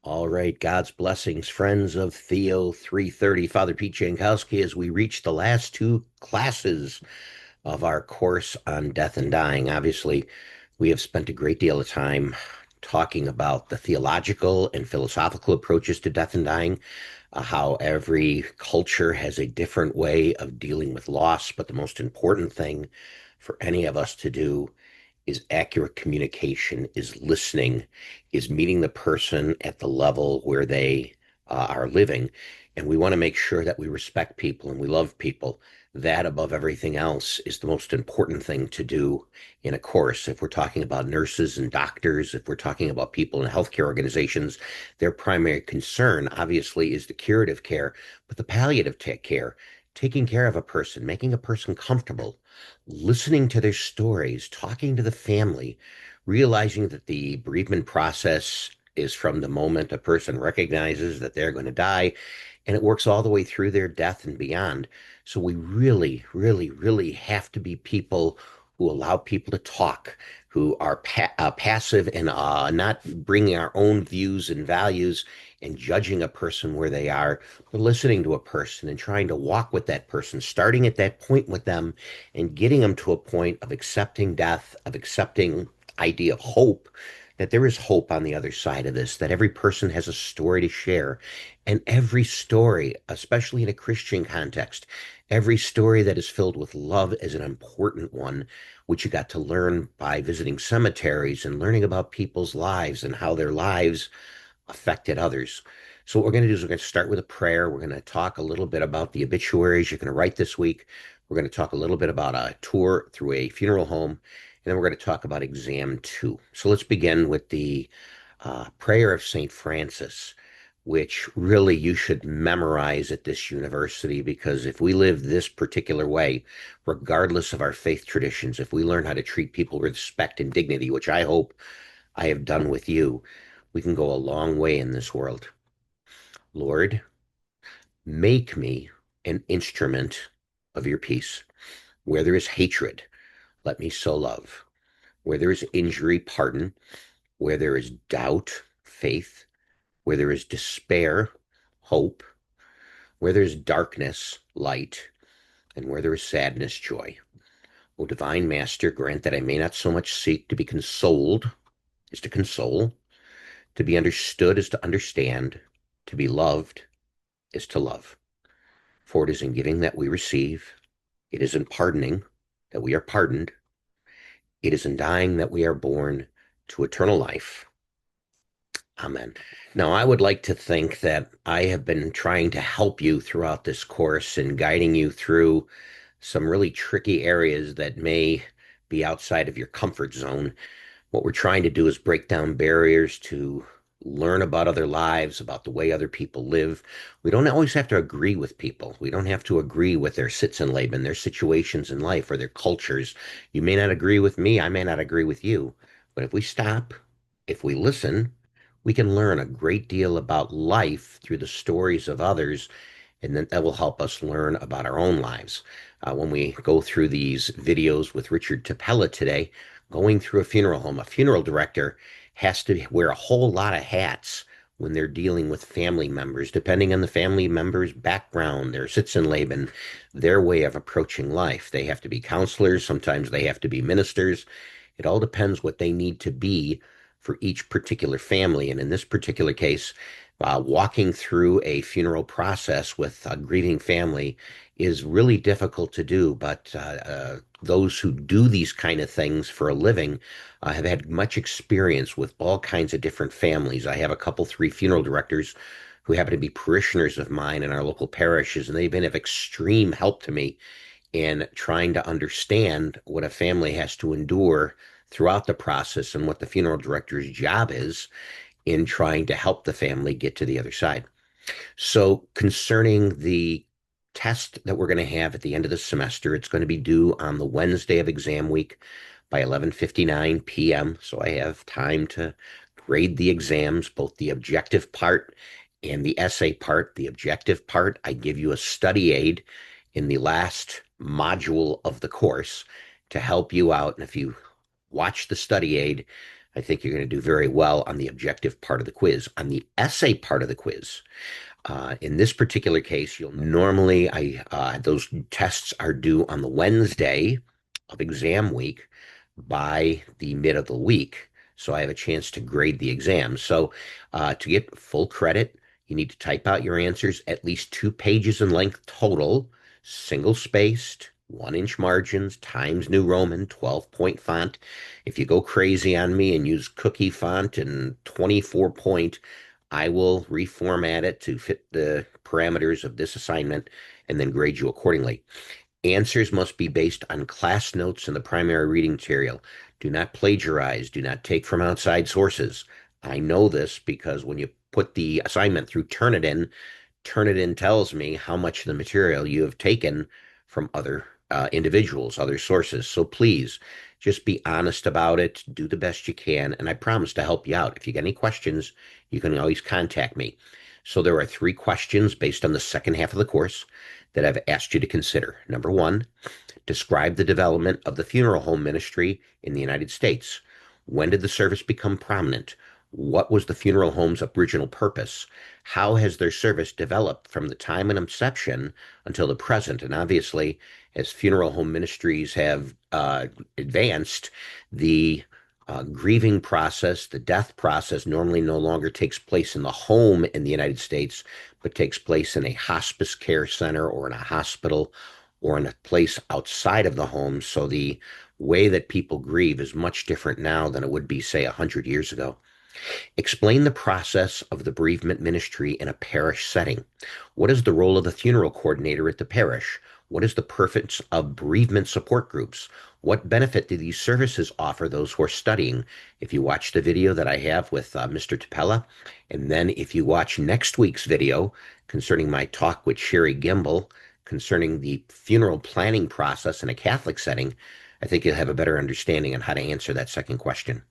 All right, God's blessings, friends of Theo 330, Father Pete Jankowski, as we reach the last two classes of our course on death and dying. Obviously, we have spent a great deal of time talking about the theological and philosophical approaches to death and dying, how every culture has a different way of dealing with loss, but the most important thing for any of us to do is accurate communication, is listening, is meeting the person at the level where they are living. And we want to make sure that we respect people and we love people. That, above everything else, is the most important thing to do in a course. If we're talking about nurses and doctors, if we're talking about people in healthcare organizations, their primary concern, obviously, is the curative care, but the palliative care, taking care of a person, making a person comfortable, listening to their stories, talking to the family, realizing that the bereavement process is from the moment a person recognizes that they're going to die, and it works all the way through their death and beyond. So we really, really, really have to be people who allow people to talk, who are passive and not bringing our own views and values and judging a person where they are, but listening to a person and trying to walk with that person, starting at that point with them and getting them to a point of accepting death, of accepting idea of hope, that there is hope on the other side of this, that every person has a story to share. And every story, especially in a Christian context, every story that is filled with love is an important one, which you got to learn by visiting cemeteries and learning about people's lives and how their lives affected others. So what we're going to do is we're going to start with a prayer. We're going to talk a little bit about the obituaries you're going to write this week. We're going to talk a little bit about a tour through a funeral home, and then we're going to talk about exam two. So let's begin with the prayer of St. Francis, which really you should memorize at this university, because if we live this particular way, regardless of our faith traditions, if we learn how to treat people with respect and dignity, which I hope I have done with you, we can go a long way in this world. Lord, make me an instrument of your peace. Where there is hatred, let me sow love. Where there is injury, pardon. Where there is doubt, faith. Where there is despair, hope. Where there is darkness, light. And where there is sadness, joy. O divine Master, grant that I may not so much seek to be consoled as to console, to be understood as to understand, to be loved as to love. For it is in giving that we receive, it is in pardoning that we are pardoned, it is in dying that we are born to eternal life. Amen. Now, I would like to think that I have been trying to help you throughout this course and guiding you through some really tricky areas that may be outside of your comfort zone. What we're trying to do is break down barriers to learn about other lives, about the way other people live. We don't always have to agree with people. We don't have to agree with their Sitzenleben, their situations in life, or their cultures. You may not agree with me. I may not agree with you. But if we stop, if we listen, we can learn a great deal about life through the stories of others, and then that will help us learn about our own lives. When we go through these videos with Richard Tapella today, going through a funeral home, a funeral director has to wear a whole lot of hats when they're dealing with family members, depending on the family member's background, their Sitzenleben, their way of approaching life. They have to be counselors, sometimes they have to be ministers. It all depends what they need to be for each particular family. And in this particular case, walking through a funeral process with a grieving family is really difficult to do, but those who do these kind of things for a living have had much experience with all kinds of different families. I have a couple, three funeral directors who happen to be parishioners of mine in our local parishes, and they've been of extreme help to me in trying to understand what a family has to endure throughout the process and what the funeral director's job is in trying to help the family get to the other side. So, concerning the test that we're going to have at the end of the semester, it's going to be due on the Wednesday of exam week by 11:59 p.m. So I have time to grade the exams, both the objective part and the essay part. The objective part, I give you a study aid in the last module of the course to help you out. And if you watch the study aid, I think you're going to do very well on the objective part of the quiz. On the essay part of the quiz, in this particular case, you'll normally, those tests are due on the Wednesday of exam week by the mid of the week. So I have a chance to grade the exam. So to get full credit, you need to type out your answers at least 2 pages in length total, single spaced, 1 inch margins, Times New Roman, 12-point font. If you go crazy on me and use cookie font and 24-point, I will reformat it to fit the parameters of this assignment and then grade you accordingly. Answers must be based on class notes in the primary reading material. Do not plagiarize. Do not take from outside sources. I know this because when you put the assignment through Turnitin tells me how much of the material you have taken from other individuals, other sources. So please just be honest about it. Do the best you can. And I promise to help you out. If you get any questions, you can always contact me. So there are 3 questions based on the second half of the course that I've asked you to consider. Number 1, describe the development of the funeral home ministry in the United States. When did the service become prominent? What was the funeral home's original purpose? How has their service developed from the time of inception until the present? And obviously, as funeral home ministries have advanced, the grieving process, the death process, normally no longer takes place in the home in the United States, but takes place in a hospice care center or in a hospital or in a place outside of the home. So the way that people grieve is much different now than it would be, say, 100 years ago. Explain the process of the bereavement ministry in a parish setting. What is the role of the funeral coordinator at the parish? What is the purpose of bereavement support groups? What benefit do these services offer those who are studying? If you watch the video that I have with Mr. Tapella, and then if you watch next week's video concerning my talk with Sherry Gimble concerning the funeral planning process in a Catholic setting, I think you'll have a better understanding on how to answer that second question.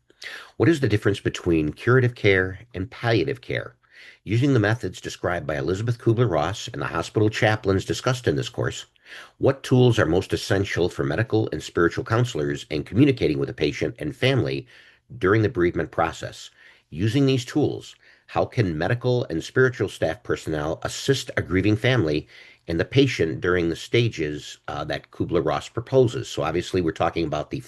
What is the difference between curative care and palliative care? Using the methods described by Elizabeth Kubler-Ross and the hospital chaplains discussed in this course, what tools are most essential for medical and spiritual counselors in communicating with a patient and family during the bereavement process? Using these tools, how can medical and spiritual staff personnel assist a grieving family and the patient during the stages that Kubler-Ross proposes? So obviously we're talking about the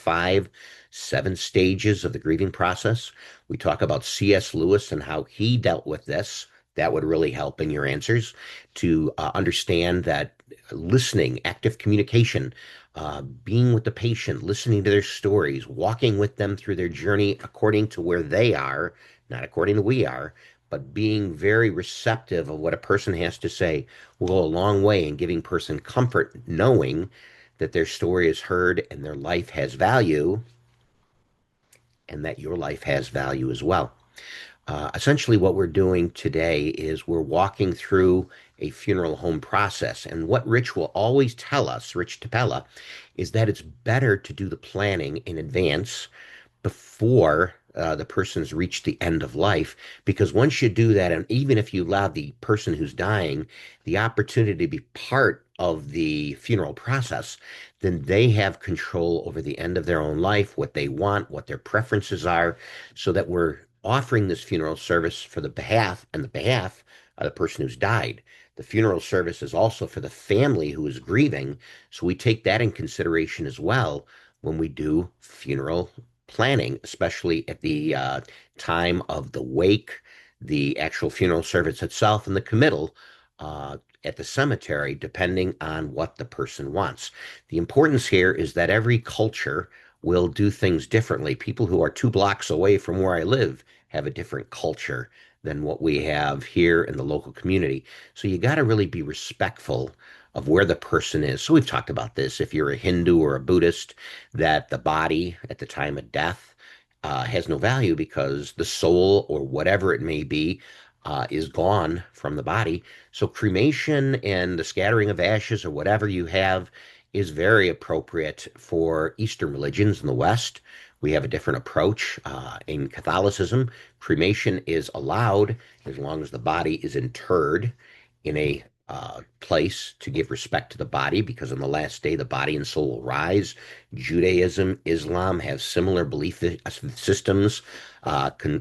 7 stages of the grieving process. We talk about C.S. Lewis and how he dealt with this. That would really help in your answers to understand that listening, active communication, being with the patient, listening to their stories, walking with them through their journey according to where they are, not according to we are, but being very receptive of what a person has to say will go a long way in giving person comfort, knowing that their story is heard and their life has value and that your life has value as well. Essentially, what we're doing today is we're walking through a funeral home process. And what Rich will always tell us, Rich Tapella, is that it's better to do the planning in advance before the person's reached the end of life. Because once you do that, and even if you allow the person who's dying the opportunity to be part of the funeral process, then they have control over the end of their own life, what they want, what their preferences are, so that we're offering this funeral service for the behalf of the person who's died. The funeral service is also for the family who is grieving, so we take that in consideration as well when we do funeral planning, especially at the time of the wake, the actual funeral service itself, and the committal at the cemetery, depending on what the person wants. The importance here is that every culture will do things differently. People who are 2 blocks away from where I live have a different culture than what we have here in the local community. So you got to really be respectful of where the person is. So we've talked about this. If you're a Hindu or a Buddhist, that the body at the time of death has no value because the soul or whatever it may be is gone from the body. So cremation and the scattering of ashes or whatever you have is very appropriate for Eastern religions in the West. We have a different approach. In Catholicism, cremation is allowed as long as the body is interred in a place to give respect to the body, because on the last day the body and soul will rise. Judaism, Islam have similar belief systems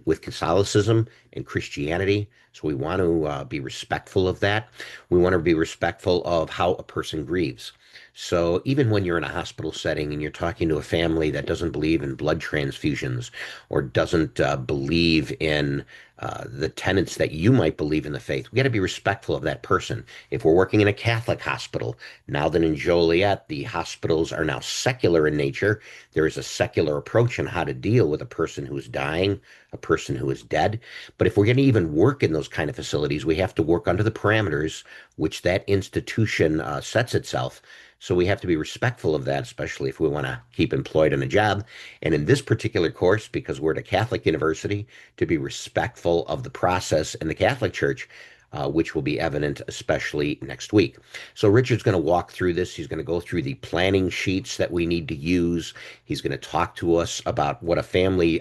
with Catholicism and Christianity. So we want to be respectful of that. We want to be respectful of how a person grieves. So even when you're in a hospital setting and you're talking to a family that doesn't believe in blood transfusions or doesn't believe in the tenets that you might believe in the faith, we got to be respectful of that person. If we're working in a Catholic hospital, now that in Joliet the hospitals are now secular in nature, there is a secular approach on how to deal with a person who is dying, a person who is dead. But if we're going to even work in those kind of facilities, we have to work under the parameters which that institution sets itself. So we have to be respectful of that, especially if we want to keep employed on a job. And in this particular course, because we're at a Catholic university, to be respectful of the process in the Catholic Church, which will be evident especially next week. So Richard's going to walk through this. He's going to go through the planning sheets that we need to use. He's going to talk to us about what a family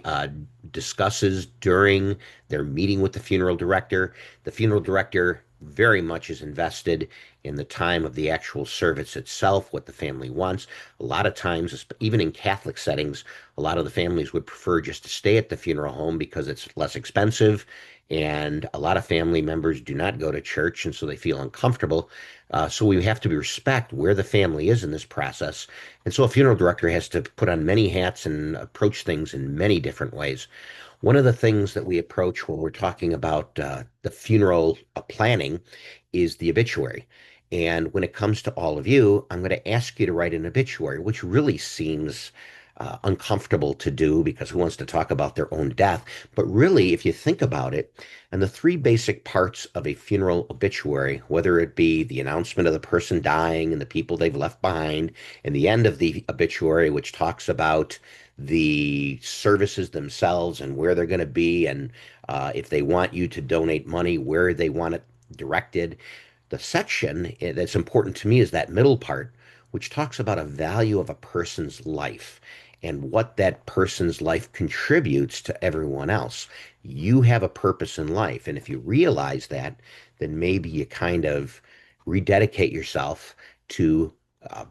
discusses during their meeting with the funeral director. The funeral director very much is invested in the time of the actual service itself, what the family wants. A lot of times, even in Catholic settings, a lot of the families would prefer just to stay at the funeral home because it's less expensive. And a lot of family members do not go to church, and so they feel uncomfortable. So we have to respect where the family is in this process. And so a funeral director has to put on many hats and approach things in many different ways. One of the things that we approach when we're talking about the funeral planning is the obituary. And when it comes to all of you, I'm going to ask you to write an obituary, which really seems uncomfortable to do because who wants to talk about their own death? But really, if you think about it, and the three basic parts of a funeral obituary, whether it be the announcement of the person dying and the people they've left behind, and the end of the obituary, which talks about the services themselves and where they're going to be, and if they want you to donate money, where they want it directed. The section that's important to me is that middle part, which talks about a value of a person's life and what that person's life contributes to everyone else. You have a purpose in life. And if you realize that, then maybe you kind of rededicate yourself to,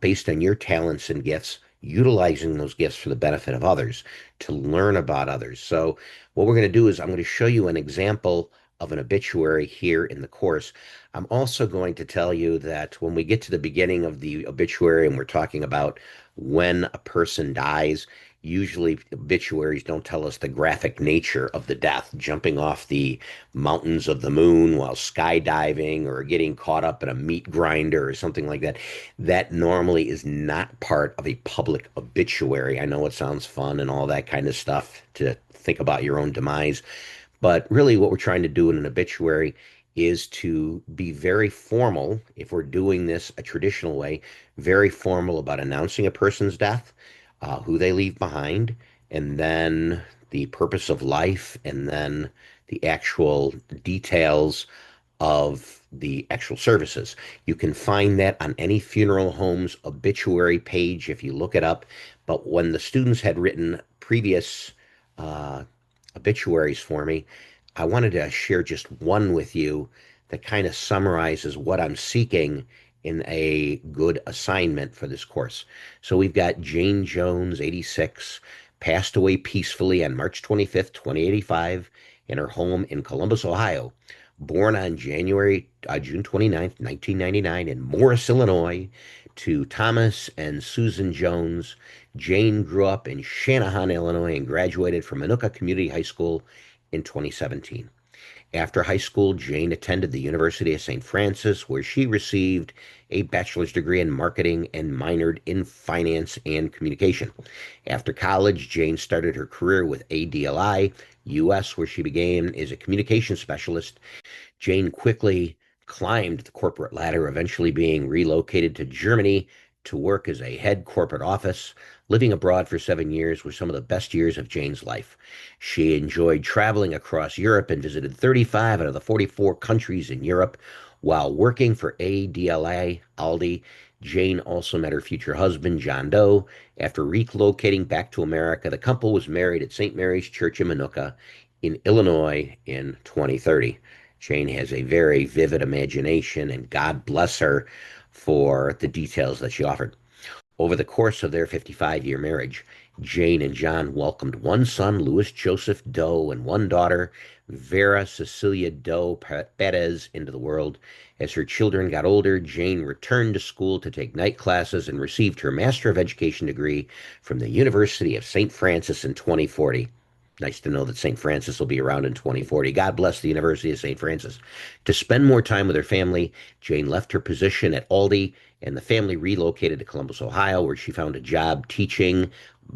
based on your talents and gifts, utilizing those gifts for the benefit of others, to learn about others. So, what we're going to do is I'm going to show you an example of an obituary here in the course. I'm also going to tell you that when we get to the beginning of the obituary and we're talking about when a person dies, usually obituaries don't tell us the graphic nature of the death, jumping off the mountains of the moon while skydiving or getting caught up in a meat grinder or something like that. That normally is not part of a public obituary. I know it sounds fun and all that kind of stuff to think about your own demise, but really, what we're trying to do in an obituary is to be very formal, if we're doing this a traditional way, very formal about announcing a person's death, who they leave behind, and then the purpose of life, and then the actual details of the actual services. You can find that on any funeral home's obituary page if you look it up. But when the students had written previous uh, obituaries for me, I wanted to share just one with you that kind of summarizes what I'm seeking in a good assignment for this course. So we've got Jane Jones, 86, passed away peacefully on March 25th, 2085, in her home in Columbus, Ohio. Born on June 29th, 1999, in Morris, Illinois, to Thomas and Susan Jones. Jane grew up in Shanahan, Illinois, and graduated from Minooka Community High School in 2017. After high school, Jane attended the University of St. Francis, where she received a bachelor's degree in marketing and minored in finance and communication. After college, Jane started her career with ADLI US, where she began as a communication specialist. Jane quickly climbed the corporate ladder, eventually being relocated to Germany to work as a head corporate office. Living abroad for 7 years were some of the best years of Jane's life. She enjoyed traveling across Europe and visited 35 out of the 44 countries in Europe. While working for ADLA Aldi, Jane also met her future husband, John Doe. After relocating back to America, the couple was married at St. Mary's Church in Minooka in Illinois in 2030. Jane has a very vivid imagination, and God bless her for the details that she offered. Over the course of their 55-year marriage, Jane and John welcomed one son, Louis Joseph Doe, and one daughter, Vera Cecilia Doe Perez, into the world. As her children got older, Jane returned to school to take night classes and received her Master of Education degree from the University of St. Francis in 2040. Nice to know that St. Francis will be around in 2040. God bless the University of St. Francis. To spend more time with her family, Jane left her position at Aldi and the family relocated to Columbus, Ohio, where she found a job teaching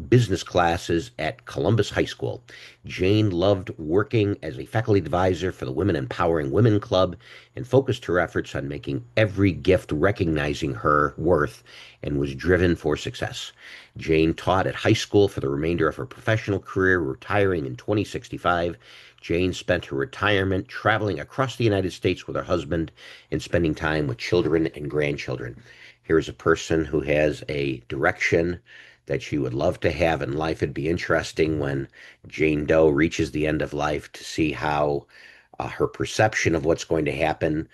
business classes at Columbus High School. Jane loved working as a faculty advisor for the Women Empowering Women Club and focused her efforts on making every gift recognizing her worth and was driven for success. Jane taught at high school for the remainder of her professional career, retiring in 2065. Jane spent her retirement traveling across the United States with her husband and spending time with children and grandchildren. Here's a person who has a direction that she would love to have in life. It'd be interesting when Jane Doe reaches the end of life to see how her perception of what's going to happen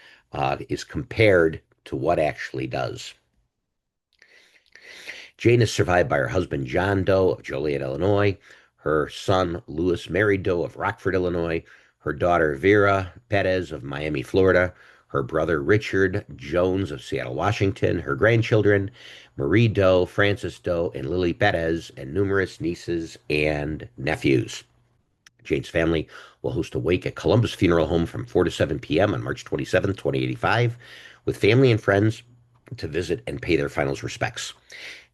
is compared to what actually does. Jane is survived by her husband, John Doe of Joliet, Illinois, her son, Louis Mary Doe of Rockford, Illinois, her daughter, Vera Perez of Miami, Florida, her brother, Richard Jones of Seattle, Washington, her grandchildren, Marie Doe, Francis Doe, and Lily Perez, and numerous nieces and nephews. Jane's family will host a wake at Columbus Funeral Home from 4 to 7 p.m. on March 27, 2085, with family and friends to visit and pay their final respects.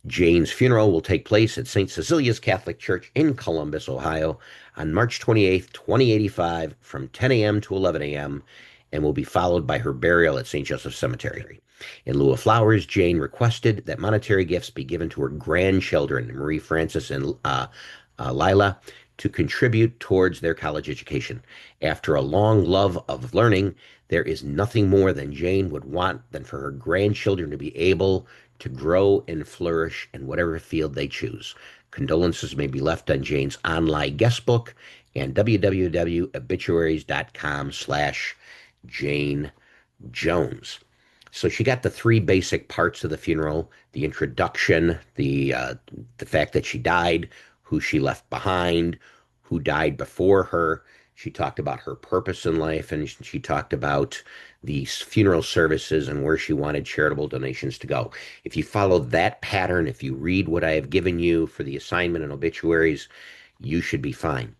Jane's funeral will take place at St. Cecilia's Catholic Church in Columbus, Ohio, on March 28, 2085, from 10 a.m. to 11 a.m., and will be followed by her burial at St. Joseph's Cemetery. In lieu of flowers, Jane requested that monetary gifts be given to her grandchildren, Marie Frances and Lila, to contribute towards their college education. After a long love of learning, there is nothing more than Jane would want than for her grandchildren to be able to grow and flourish in whatever field they choose. Condolences may be left on Jane's online guest book and www.obituaries.com/Jane Jones. So she got the three basic parts of the funeral: the introduction, the fact that she died, who she left behind, who died before her. She talked about her purpose in life, and she talked about the funeral services and where she wanted charitable donations to go. If you follow that pattern, if you read what I have given you for the assignment and obituaries, you should be fine.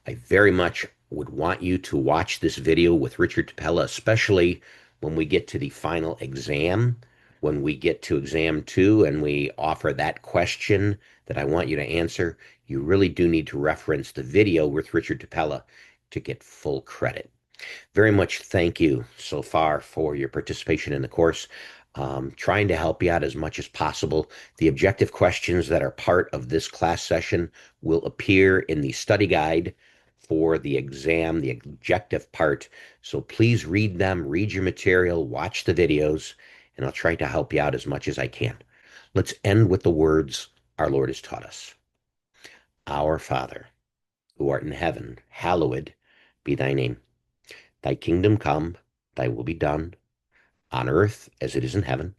I very much would want you to watch this video with Richard Tapella, especially when we get to the final exam, when we get to exam 2 and we offer that question that I want you to answer. You really do need to reference the video with Richard Tapella to get full credit. Very much thank you so far for your participation in the course. Trying to help you out as much as possible. The objective questions that are part of this class session will appear in the study guide for the exam, the objective part. So please read them, read your material, watch the videos, and I'll try to help you out as much as I can. Let's end with the words our Lord has taught us. Our Father, who art in heaven, hallowed be thy name. Thy kingdom come, thy will be done, on earth as it is in heaven.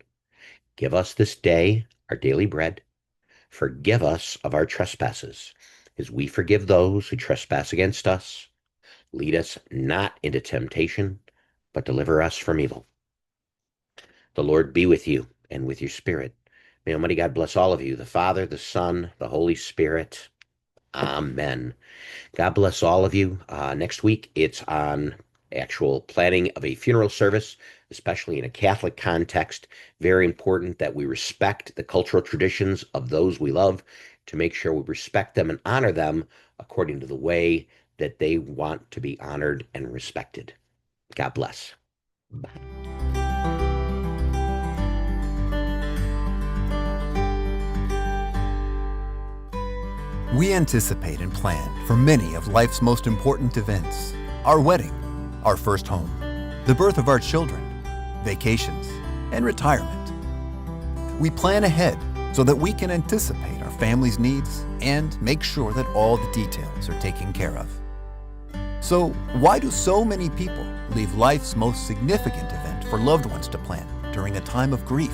Give us this day our daily bread. Forgive us of our trespasses, as we forgive those who trespass against us. Lead us not into temptation, but deliver us from evil. The Lord be with you and with your spirit. May Almighty God bless all of you, the Father, the Son, the Holy Spirit. Amen. God bless all of you. Next week, it's on actual planning of a funeral service, especially in a Catholic context. Very important that we respect the cultural traditions of those we love, to make sure we respect them and honor them according to the way that they want to be honored and respected. God bless. Bye. We anticipate and plan for many of life's most important events: our wedding, our first home, the birth of our children, vacations, and retirement. We plan ahead so that we can anticipate our family's needs and make sure that all the details are taken care of. So why do so many people leave life's most significant event for loved ones to plan during a time of grief?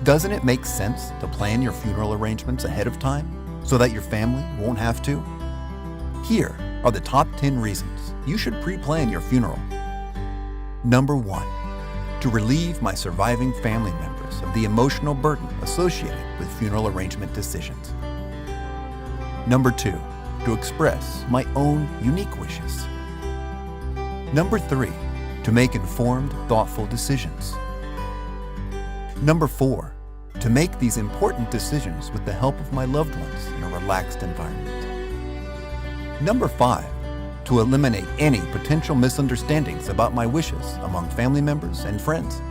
Doesn't it make sense to plan your funeral arrangements ahead of time so that your family won't have to? Here are the top 10 reasons you should pre-plan your funeral. Number 1, to relieve my surviving family members of the emotional burden associated with funeral arrangement decisions. Number 2, to express my own unique wishes. Number 3, to make informed, thoughtful decisions. Number 4, to make these important decisions with the help of my loved ones in a relaxed environment. Number 5, to eliminate any potential misunderstandings about my wishes among family members and friends.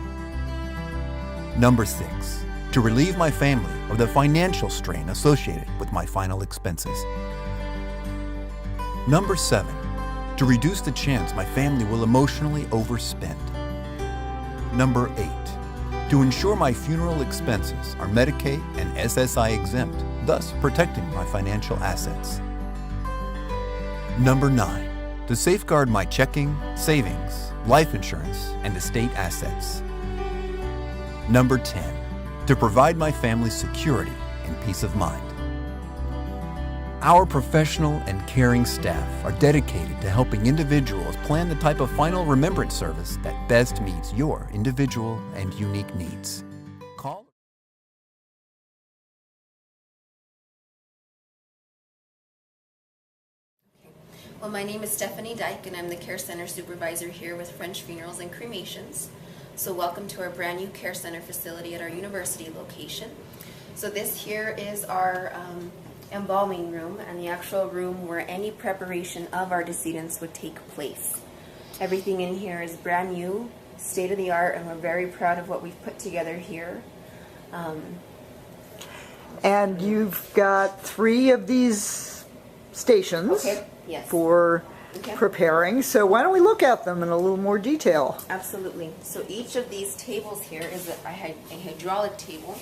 Number 6, to relieve my family of the financial strain associated with my final expenses. Number 7, to reduce the chance my family will emotionally overspend. Number 8, to ensure my funeral expenses are Medicaid and SSI exempt, thus protecting my financial assets. Number 9, to safeguard my checking, savings, life insurance, and estate assets. Number 10, to provide my family security and peace of mind. Our professional and caring staff are dedicated to helping individuals plan the type of final remembrance service that best meets your individual and unique needs. Call. Well, my name is Stephanie Dyke, and I'm the Care Center Supervisor here with French Funerals and Cremations. So welcome to our brand new Care Center facility at our university location. So this here is our embalming room, and the actual room where any preparation of our decedents would take place. Everything in here is brand new, state-of-the-art, and we're very proud of what we've put together here. And you've got 3 of these stations Yes. for preparing, so why don't we look at them in a little more detail? Absolutely. So each of these tables here is a hydraulic table.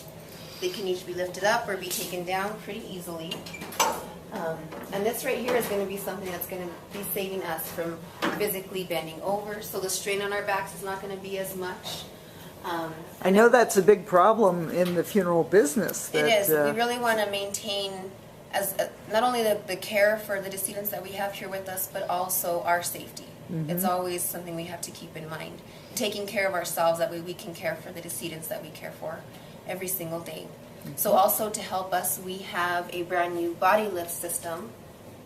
They can each be lifted up or be taken down pretty easily. And this right here is going to be something that's going to be saving us from physically bending over, so the strain on our backs is not going to be as much. I know that's a big problem in the funeral business. It is. We really want to maintain not only the care for the decedents that we have here with us, but also our safety. It's always something we have to keep in mind. Taking care of ourselves, that way we can care for the decedents that we care for every single day. So also to help us, we have a brand new body lift system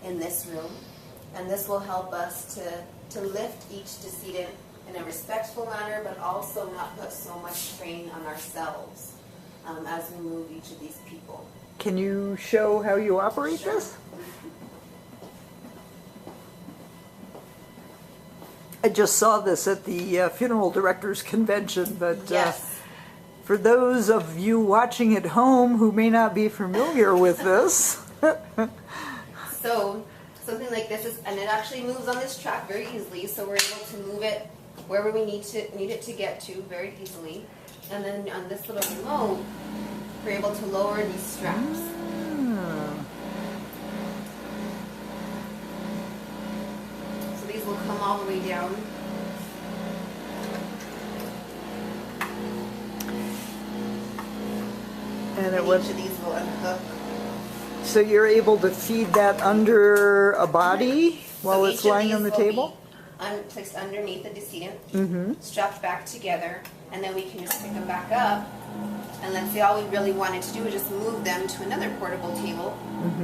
in this room, and this will help us to lift each decedent in a respectful manner, but also not put so much strain on ourselves as we move each of these people. Can you show how you operate this? I just saw this at the funeral directors convention, but Yes. for those of you watching at home who may not be familiar with this, So something like this is, and it actually moves on this track very easily, so we're able to move it wherever we need it to get to very easily. And then on this little remote, we're able to lower these straps. So these will come all the way down. and And it each was, of these will unhook. so you're able to feed that under a body while So it's each of lying these on the will table? be placed underneath the decedent, strapped back together, and then we can just pick them back up. And let's say all we really wanted to do is just move them to another portable table.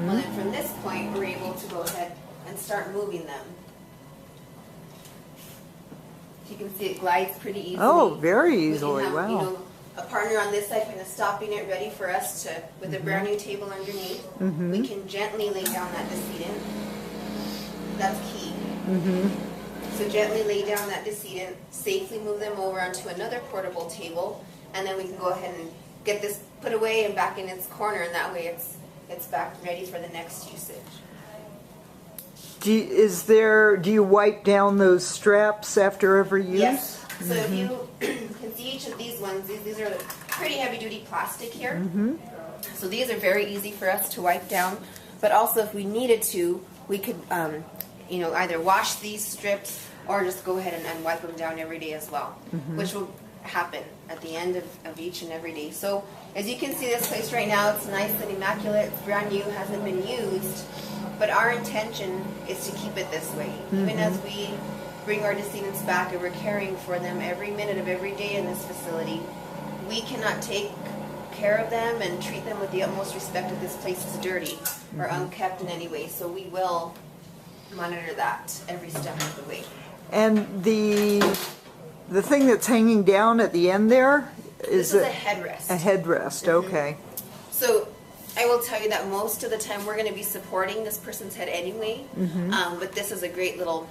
Well, then from this point, we're able to go ahead and start moving them. You can see it glides pretty easily. Oh, very easily, We can have, wow. a partner on this side kind of stopping it, ready for us to, with a brand new table underneath. We can gently lay down that decedent. That's key. So gently lay down that decedent, safely move them over onto another portable table, and then we can go ahead and get this put away and back in its corner, and that way it's back ready for the next usage. Do you wipe down those straps after every use? Yes. So if you can see each of these ones, these are pretty heavy duty plastic here. So these are very easy for us to wipe down, but also if we needed to, we could either wash these strips or just go ahead and wipe them down every day as well, which will happen at the end of each and every day. So as you can see, this place right now, it's nice and immaculate, it's brand new, hasn't been used, but our intention is to keep it this way. Even as we bring our decedents back and we're caring for them every minute of every day in this facility, we cannot take care of them and treat them with the utmost respect if this place is dirty or unkept in any way. So we will monitor that every step of the way. And the thing that's hanging down at the end there This is a headrest. A headrest, okay. So I will tell you that most of the time we're going to be supporting this person's head anyway, but this is a great little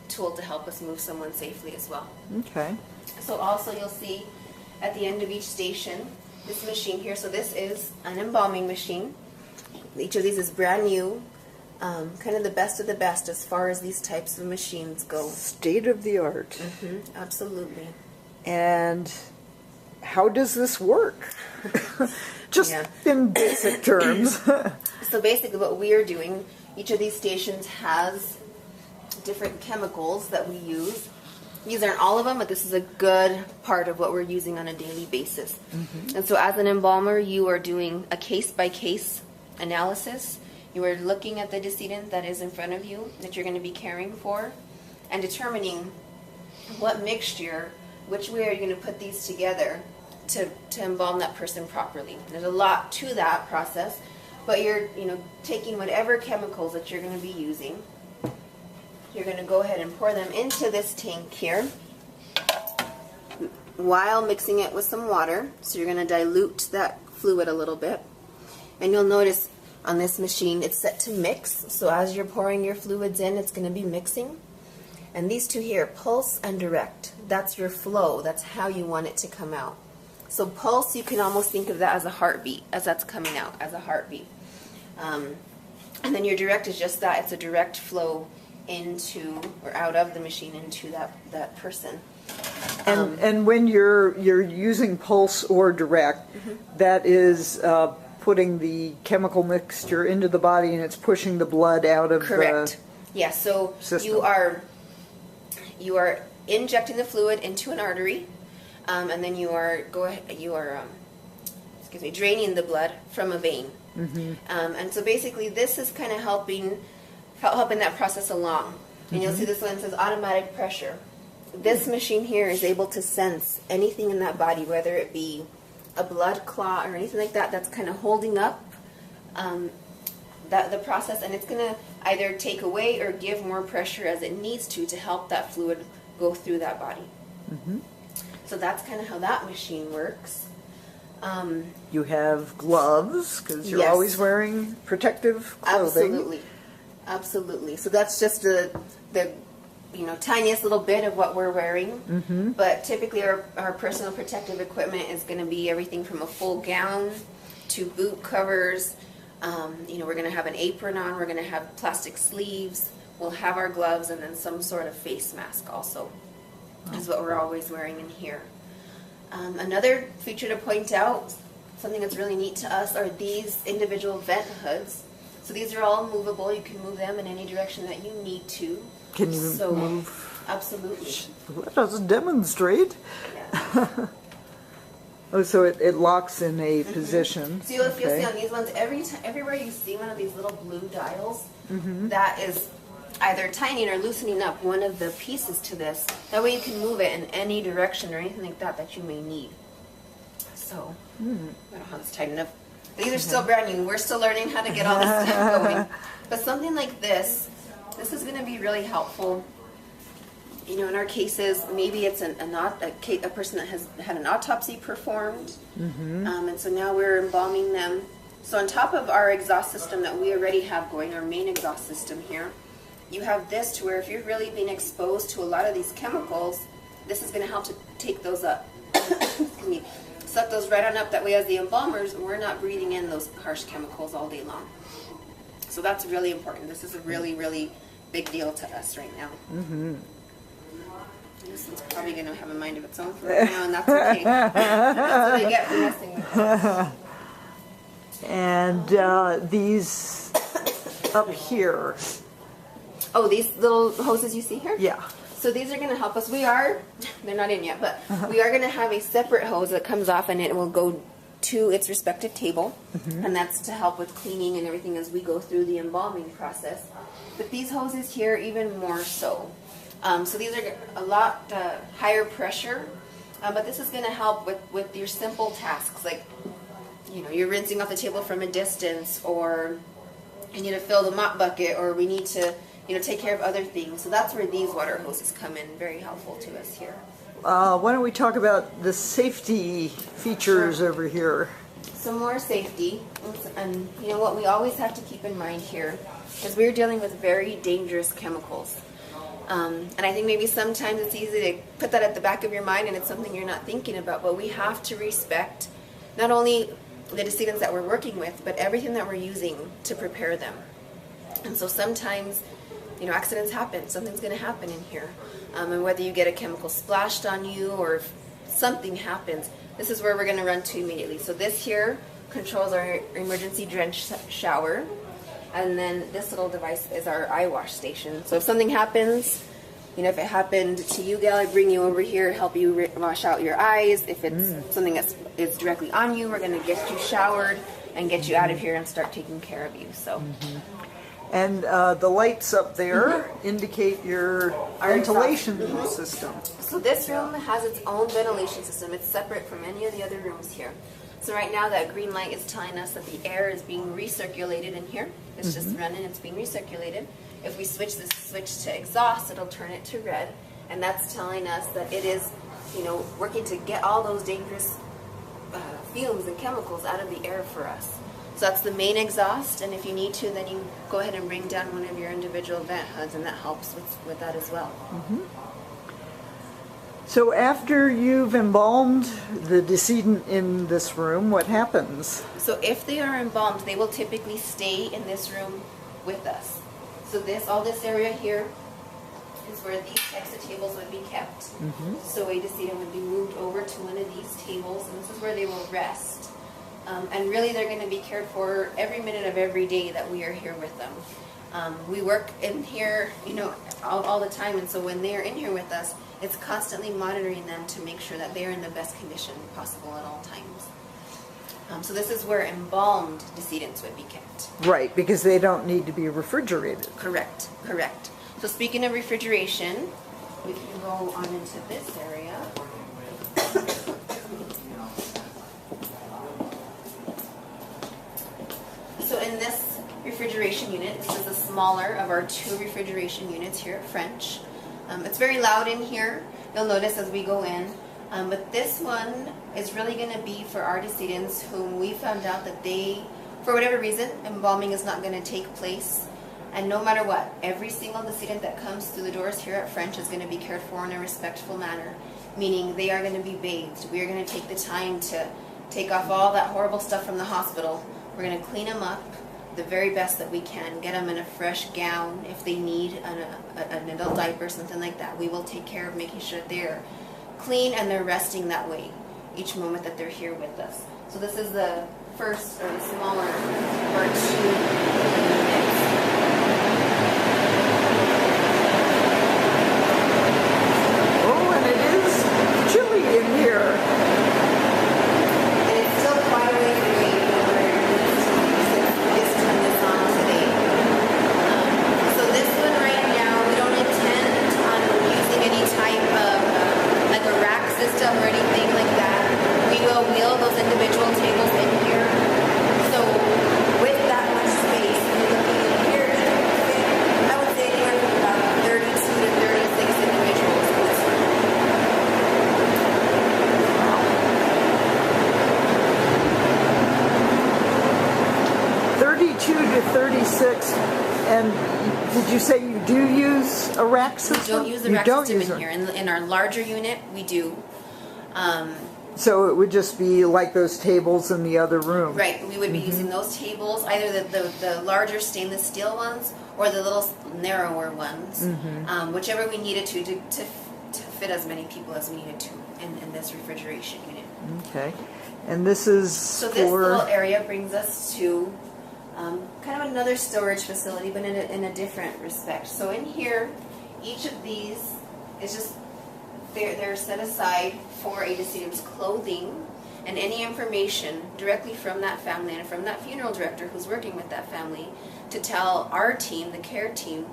tool to help us move someone safely as well. Okay. So also you'll see at the end of each station this machine here. So this is an embalming machine. Each of these is brand new, kind of the best of the best as far as these types of machines go. State of the art. Absolutely. And how does this work? Just Yeah. in basic terms. So basically what we are doing, each of these stations has different chemicals that we use. These aren't all of them, but this is a good part of what we're using on a daily basis. And so as an embalmer, you are doing a case-by-case analysis. You are looking at the decedent that is in front of you, that you're going to be caring for, and determining what mixture, which way are you going to put these together to embalm that person properly. There's a lot to that process, but you're taking whatever chemicals that you're going to be using. You're going to go ahead and pour them into this tank here while mixing it with some water. So you're going to dilute that fluid a little bit. And you'll notice on this machine it's set to mix. So as you're pouring your fluids in, it's going to be mixing. And these two here, pulse and direct, that's your flow. That's how you want it to come out. So pulse, you can almost think of that as a heartbeat, as that's coming out, as a heartbeat. And then your direct is just that. It's a direct flow into or out of the machine into that person. And when you're using pulse or direct, that is putting the chemical mixture into the body and it's pushing the blood out of Correct. Yeah, so system. you are injecting the fluid into an artery, and then you are draining the blood from a vein. And so basically this is kind of helping that process along. And you'll see this one says automatic pressure. This machine here is able to sense anything in that body, whether it be a blood clot or anything like that, that's kind of holding up the process, and it's going to either take away or give more pressure as it needs to help that fluid go through that body. So that's kind of how that machine works. You have gloves because you're Yes. always wearing protective clothing. Absolutely. So that's just the tiniest little bit of what we're wearing. But typically our personal protective equipment is going to be everything from a full gown to boot covers. We're going to have an apron on. We're going to have plastic sleeves. We'll have our gloves and then some sort of face mask also. Is what we're always wearing in here. Another feature to point out, something that's really neat to us, are these individual vent hoods. So these are all movable. You can move them in any direction that you need to. Can you move? Absolutely. Let us demonstrate. Yeah. Oh, so it locks in a position. So you'll see on these ones, everywhere you see one of these little blue dials, that is either tightening or loosening up one of the pieces to this. That way you can move it in any direction or anything like that you may need. So, I don't know how it's tight enough. These are still brand new. We're still learning how to get all this stuff going. But something like this is going to be really helpful. In our cases, maybe it's a person that has had an autopsy performed, and so now we're embalming them. So on top of our exhaust system that we already have going, our main exhaust system here, you have this to where if you're really being exposed to a lot of these chemicals, this is going to help to take those up. Excuse me. Suck those right on up. That way, as the embalmers, we're not breathing in those harsh chemicals all day long. So that's really important. This is a really, really big deal to us right now. This one's probably going to have a mind of its own for right now, and that's okay. That's what I get for messing with it. And these up here. Oh, these little hoses you see here? Yeah. So these are going to help us. They're not in yet, but we are going to have a separate hose that comes off and it will go to its respective table. And that's to help with cleaning and everything as we go through the embalming process. But these hoses here, even more so. So these are a lot higher pressure, but this is going to help with your simple tasks, like, you know, you're rinsing off the table from a distance, or you need to fill the mop bucket, or we need to, you know, take care of other things. So that's where these water hoses come in, very helpful to us here. Why don't we talk about the safety features over here? Some more safety, and you know what we always have to keep in mind here is we're dealing with very dangerous chemicals. And I think maybe sometimes it's easy to put that at the back of your mind and it's something you're not thinking about, but we have to respect not only the decedents that we're working with, but everything that we're using to prepare them. And so sometimes, you know, accidents happen. Something's going to happen in here. And whether you get a chemical splashed on you or if something happens, this is where we're going to run to immediately. So this here controls our emergency drench shower. And then this little device is our eye wash station. So if something happens, you know, if it happened to you, gal, I'd bring you over here, help you wash out your eyes. If it's something that is directly on you, we're going to get you showered and get you out of here and start taking care of you. So. And the lights up there indicate your ventilation system. So this room has its own ventilation system. It's separate from any of the other rooms here. So right now that green light is telling us that the air is being recirculated in here. It's just running, it's being recirculated. If we switch this switch to exhaust, it'll turn it to red. And that's telling us that it is, you know, working to get all those dangerous fumes and chemicals out of the air for us. So that's the main exhaust, and if you need to, then you go ahead and bring down one of your individual vent hoods, and that helps with that as well. So after you've embalmed the decedent in this room, what happens? So if they are embalmed, they will typically stay in this room with us. So all this area here is where these types of tables would be kept. So a decedent would be moved over to one of these tables, and this is where they will rest. And really they're going to be cared for every minute of every day that we are here with them. We work in here, you know, all the time, and so when they are in here with us, it's constantly monitoring them to make sure that they're in the best condition possible at all times. So this is where embalmed decedents would be kept. Right, because they don't need to be refrigerated. Correct. So speaking of refrigeration, we can go on into this area. So in this refrigeration unit, this is the smaller of our 2 refrigeration units here at French. It's very loud in here, you'll notice as we go in. But this one is really going to be for our decedents whom we found out that they, for whatever reason, embalming is not going to take place. And no matter what, every single decedent that comes through the doors here at French is going to be cared for in a respectful manner. Meaning they are going to be bathed. We are going to take the time to take off all that horrible stuff from the hospital. We're going to clean them up the very best that we can, get them in a fresh gown if they need an adult diaper, something like that. We will take care of making sure they're clean and they're resting that way each moment that they're here with us. So this is the first, or the smaller, or 2 units. Oh, and it is chilly in here. And it's still quite a ways away from where it needs to be, so we just turned this on today. So this one right now, we don't intend on using any type of like a rack system or anything like that. We will wheel those individual tables in here. So with that much space, you're looking in here, I would say anywhere from about 32 to 36 individuals in this room. 32 to 36, and did you say you do use a rack system? We don't use the You rack don't system use in it. here. In our larger unit, we do. So it would just be like those tables in the other room. Right, we would be using those tables, either the larger stainless steel ones or the little narrower ones, whichever we needed to fit as many people as we needed to in this refrigeration unit. Okay. And this is So for... this little area brings us to kind of another storage facility, but in a different respect. So in here, each of these It's just they're set aside for a decedent's clothing and any information directly from that family and from that funeral director who's working with that family to tell our team, the care team,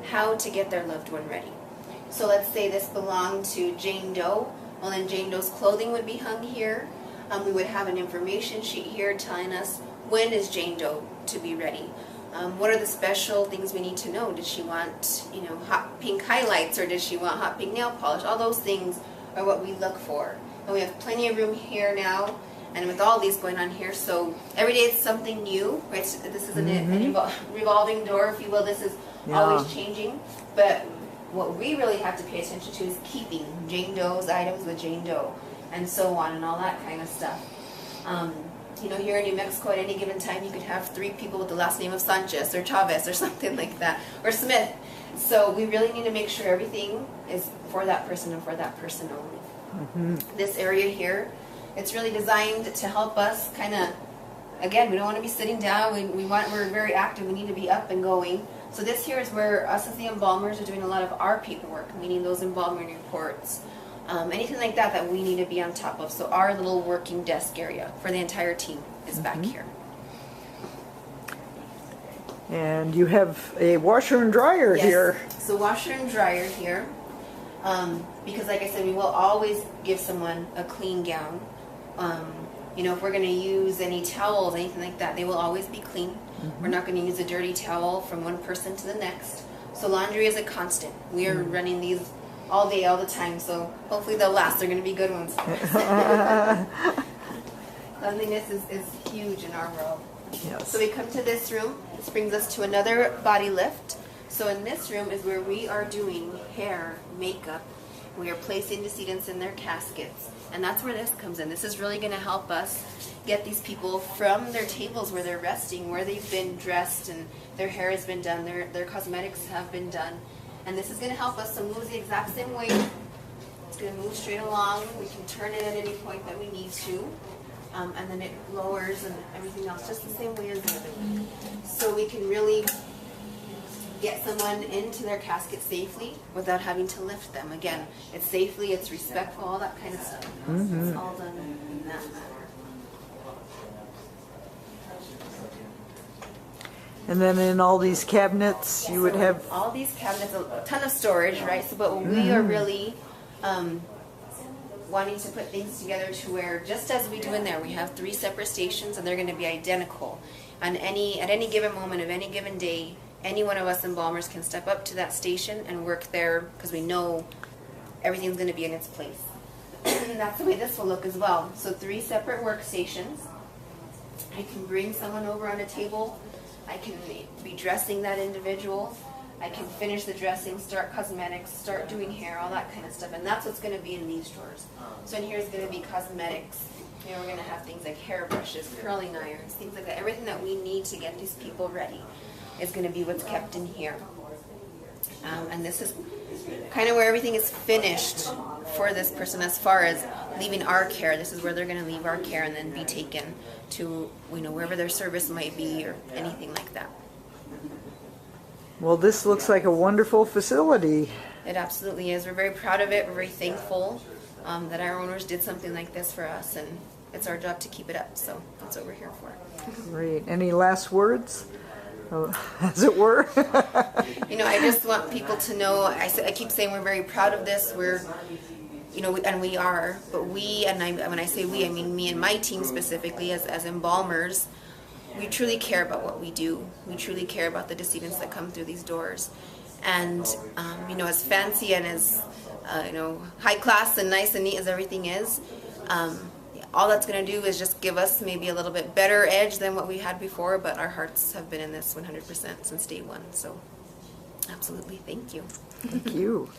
how to get their loved one ready. So let's say this belonged to Jane Doe. Well, then Jane Doe's clothing would be hung here. We would have an information sheet here telling us when is Jane Doe to be ready. What are the special things we need to know? Did she want, hot pink highlights, or did she want hot pink nail polish? All those things are what we look for. And we have plenty of room here now, and with all these going on here, so every day it's something new, right? So this is a revolving door, if you will. This is always changing. But what we really have to pay attention to is keeping Jane Doe's items with Jane Doe, and so on, and all that kind of stuff. Here in New Mexico, at any given time, you could have 3 people with the last name of Sanchez or Chavez or something like that, or Smith. So we really need to make sure everything is for that person and for that person only. This area here, it's really designed to help us kind of, again, we don't want to be sitting down. We're very active. We need to be up and going. So this here is where us as the embalmers are doing a lot of our paperwork, meaning those embalming reports. Anything like that we need to be on top of. So our little working desk area for the entire team is back here. And you have a washer and dryer here. So washer and dryer here. Because like I said, we will always give someone a clean gown. If we're going to use any towels, anything like that, they will always be clean. We're not going to use a dirty towel from one person to the next. So laundry is a constant. We are running these all day, all the time, so hopefully they'll last. They're going to be good ones. Cleanliness is huge in our world. Yes. So we come to this room. This brings us to another body lift. So in this room is where we are doing hair, makeup. We are placing decedents in their caskets. And that's where this comes in. This is really going to help us get these people from their tables where they're resting, where they've been dressed and their hair has been done, their cosmetics have been done. And this is going to help us to move the exact same way. It's going to move straight along. We can turn it at any point that we need to. And then it lowers and everything else just the same way as the other one. So we can really get someone into their casket safely without having to lift them. Again, it's safely, it's respectful, all that kind of stuff. It's all done in that manner. And then in all these cabinets, you would have... All these cabinets, a ton of storage, right? So, but we are really wanting to put things together to where, just as we do in there, we have 3 separate stations, and they're going to be identical. At any given moment of any given day, any one of us embalmers can step up to that station and work there, because we know everything's going to be in its place. And that's the way this will look as well. So 3 separate workstations. I can bring someone over on a table. I can be dressing that individual. I can finish the dressing, start cosmetics, start doing hair, all that kind of stuff. And that's what's going to be in these drawers. So in here is going to be cosmetics. We're going to have things like hairbrushes, curling irons, things like that. Everything that we need to get these people ready is going to be what's kept in here. And this is kind of where everything is finished for this person as far as leaving our care. This is where they're going to leave our care and then be taken to, wherever their service might be or anything like that. Well, this looks like a wonderful facility. It absolutely is. We're very proud of it. We're very thankful that our owners did something like this for us, and it's our job to keep it up. So that's what we're here for. Great. Any last words, as it were? I just want people to know, I keep saying we're very proud of this. We're, and we are, but when I say we, I mean me and my team specifically as embalmers. We truly care about what we do. We truly care about the decedents that come through these doors. And, as fancy and as, high class and nice and neat as everything is, all that's going to do is just give us maybe a little bit better edge than what we had before, but our hearts have been in this 100% since day one. So, absolutely, thank you. Thank you.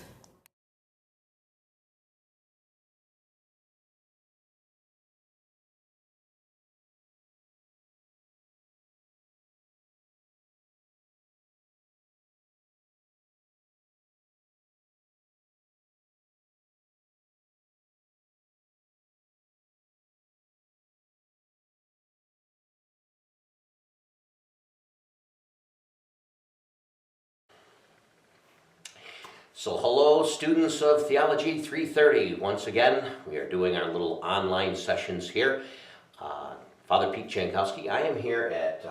So hello, students of Theology 330. Once again, we are doing our little online sessions here. Father Pete Jankowski. I am here at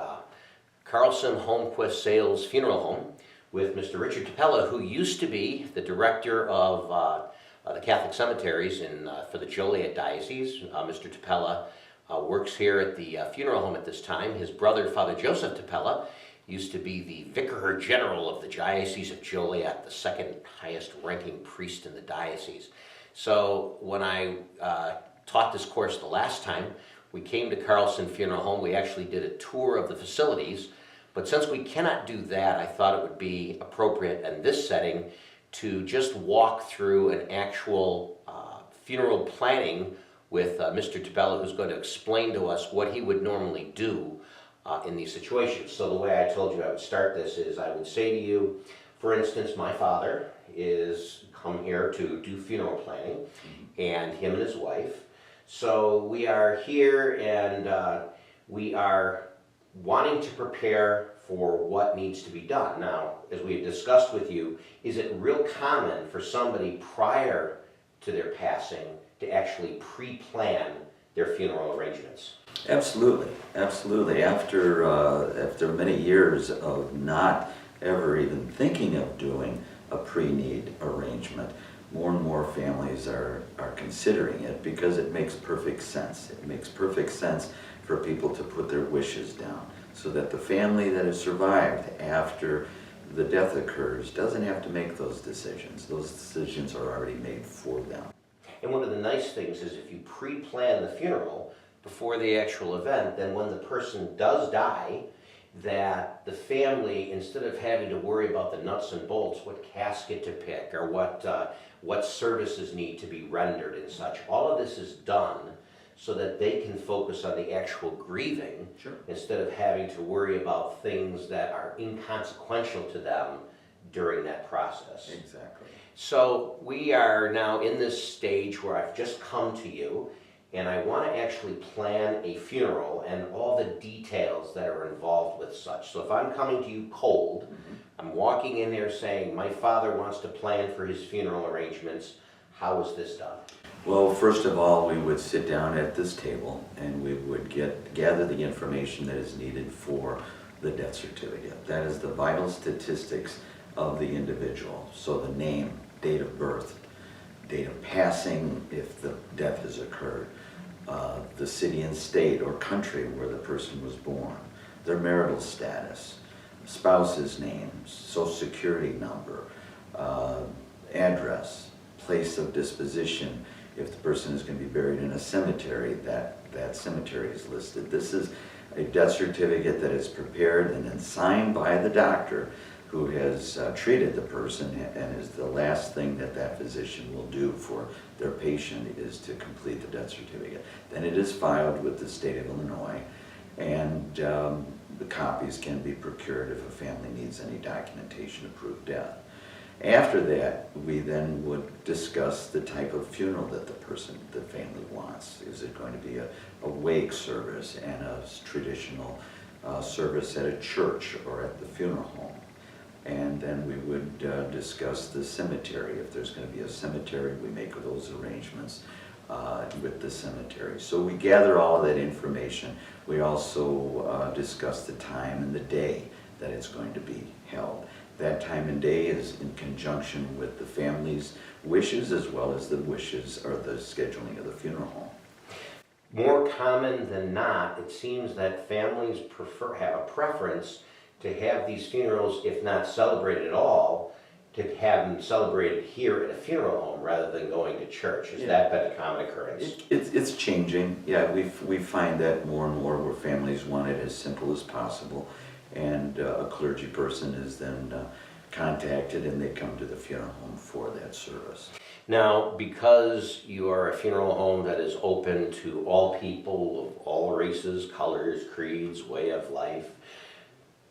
Carlson Holmquist Sales Funeral Home with Mr. Richard Tapella, who used to be the director of the Catholic cemeteries for the Joliet Diocese. Mr. Tapella works here at the funeral home at this time. His brother, Father Joseph Tapella, used to be the Vicar General of the Diocese of Joliet, the second highest ranking priest in the diocese. So when I taught this course the last time, we came to Carlson Funeral Home. We actually did a tour of the facilities, but since we cannot do that, I thought it would be appropriate in this setting to just walk through an actual funeral planning with Mr. Tapella, who's going to explain to us what he would normally do in these situations. So the way I told you I would start this is I would say to you, for instance, my father is come here to do funeral planning, and him and his wife. So we are here and we are wanting to prepare for what needs to be done. Now, as we had discussed with you, is it real common for somebody prior to their passing to actually pre-plan their funeral arrangements? Absolutely, absolutely. After many years of not ever even thinking of doing a pre-need arrangement, more and more families are considering it because it makes perfect sense. It makes perfect sense for people to put their wishes down so that the family that has survived after the death occurs doesn't have to make those decisions. Those decisions are already made for them. And one of the nice things is if you pre-plan the funeral before the actual event, then when the person does die, that the family, instead of having to worry about the nuts and bolts, what casket to pick or what services need to be rendered and such, all of this is done so that they can focus on the actual grieving. Sure. Instead of having to worry about things that are inconsequential to them during that process. Exactly. So we are now in this stage where I've just come to you and I want to actually plan a funeral and all the details that are involved with such. So if I'm coming to you cold, I'm walking in there saying, my father wants to plan for his funeral arrangements, how is this done? Well, first of all, we would sit down at this table and we would gather the information that is needed for the death certificate. That is the vital statistics of the individual. So the name, date of birth, date of passing if the death has occurred, the city and state or country where the person was born, their marital status, spouse's names, social security number, address, place of disposition. If the person is going to be buried in a cemetery, that cemetery is listed. This is a death certificate that is prepared and then signed by the doctor who has treated the person, and is the last thing that physician will do for their patient is to complete the death certificate. Then it is filed with the state of Illinois, and the copies can be procured if a family needs any documentation to prove death. After that, we then would discuss the type of funeral that the family wants. Is it going to be a wake service and a traditional service at a church or at the funeral home? And then we would discuss the cemetery. If there's going to be a cemetery, we make those arrangements with the cemetery. So we gather all of that information. We also discuss the time and the day that it's going to be held. That time and day is in conjunction with the family's wishes as well as the wishes or the scheduling of the funeral home. More common than not, it seems that families have a preference to have these funerals, if not celebrated at all, to have them celebrated here at a funeral home rather than going to church. Has that been a common occurrence? It's changing. Yeah, we find that more and more where families want it as simple as possible, and a clergy person is then contacted and they come to the funeral home for that service. Now, because you are a funeral home that is open to all people of all races, colors, creeds, way of life,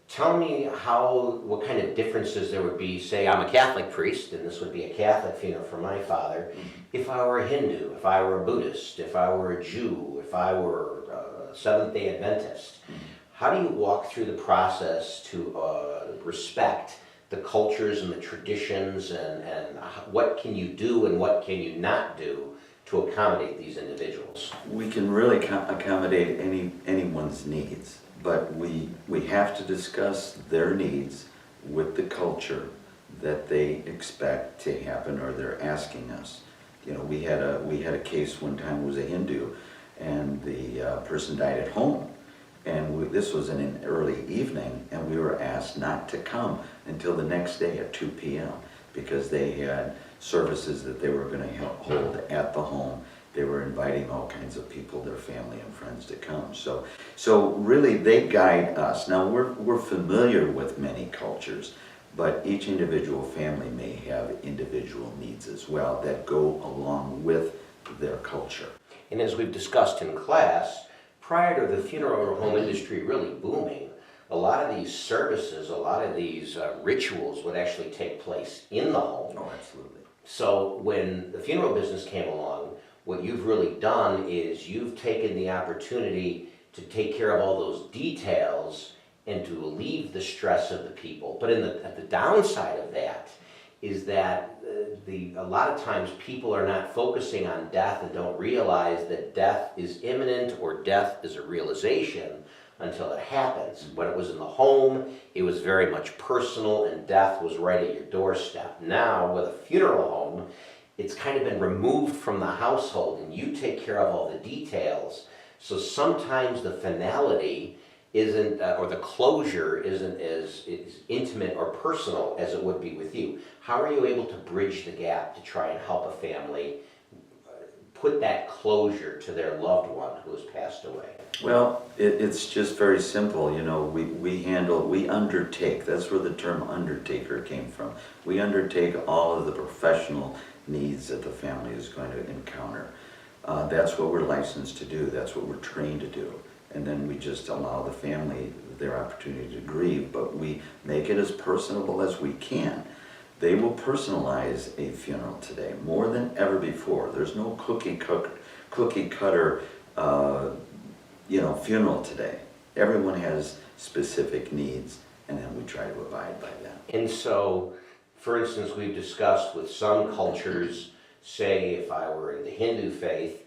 tell me what kind of differences there would be. Say I'm a Catholic priest, and this would be a Catholic funeral for my father. If I were a Hindu, if I were a Buddhist, if I were a Jew, if I were a Seventh-day Adventist, how do you walk through the process to respect the cultures and the traditions and what can you do and what can you not do to accommodate these individuals? We can really accommodate anyone's needs, but we have to discuss their needs with the culture that they expect to happen or they're asking us. You know, we had a case one time. It was a Hindu, and the person died at home, and this was in an early evening, and we were asked not to come until the next day at 2 p.m. because they had services that they were going to hold at the home. They were inviting all kinds of people, their family and friends, to come. So really they guide us. Now we're familiar with many cultures, but each individual family may have individual needs as well that go along with their culture. And as we've discussed in class, prior to the funeral home industry really booming, a lot of these services, a lot of these rituals would actually take place in the home. Oh, absolutely. So when the funeral business came along, what you've really done is you've taken the opportunity to take care of all those details and to relieve the stress of the people. But at the downside of that is that a lot of times people are not focusing on death and don't realize that death is imminent or death is a realization until it happens. When it was in the home, it was very much personal and death was right at your doorstep. Now, with a funeral home, it's kind of been removed from the household and you take care of all the details. So sometimes the finality isn't, or the closure isn't as intimate or personal as it would be with you. How are you able to bridge the gap to try and help a family put that closure to their loved one who has passed away? Well, it's just very simple. You know, we undertake, that's where the term undertaker came from. We undertake all of the professional needs that the family is going to encounter. That's what we're licensed to do. That's what we're trained to do. And then we just allow the family their opportunity to grieve, but we make it as personable as we can. They will personalize a funeral today more than ever before. There's no cookie cutter funeral today. Everyone has specific needs, and then we try to abide by them. And so, for instance, we've discussed with some cultures, say if I were in the Hindu faith,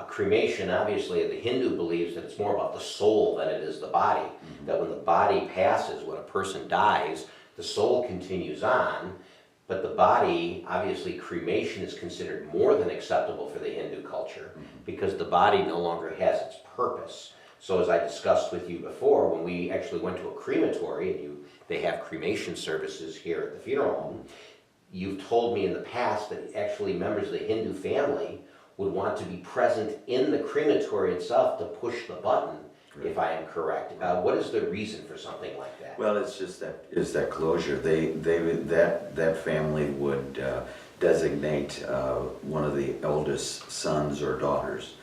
cremation, obviously the Hindu believes that it's more about the soul than it is the body. Mm-hmm. That when the body passes, when a person dies, the soul continues on, but the body, obviously cremation is considered more than acceptable for the Hindu culture because the body no longer has its purpose. So as I discussed with you before, when we actually went to a crematory, and they have cremation services here at the funeral home, you've told me in the past that actually members of the Hindu family would want to be present in the crematory itself to push the button, right, if I am correct. What is the reason for something like that? Well, it's just that closure. That family would designate one of the eldest sons or daughters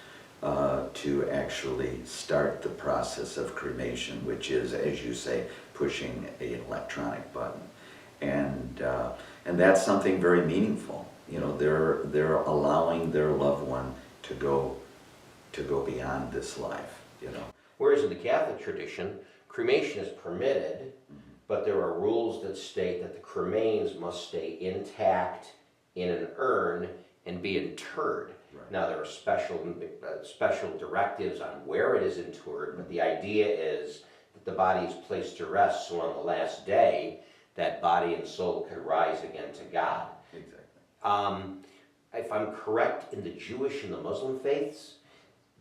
to actually start the process of cremation, which is, as you say, pushing an electronic button, and that's something very meaningful. You know, they're allowing their loved one to go beyond this life. You know. Whereas in the Catholic tradition, cremation is permitted, but there are rules that state that the cremains must stay intact in an urn and be interred. Right. Now there are special directives on where it is interred, but the idea is that the body is placed to rest, so on the last day, that body and soul can rise again to God. Exactly. If I'm correct, in the Jewish and the Muslim faiths,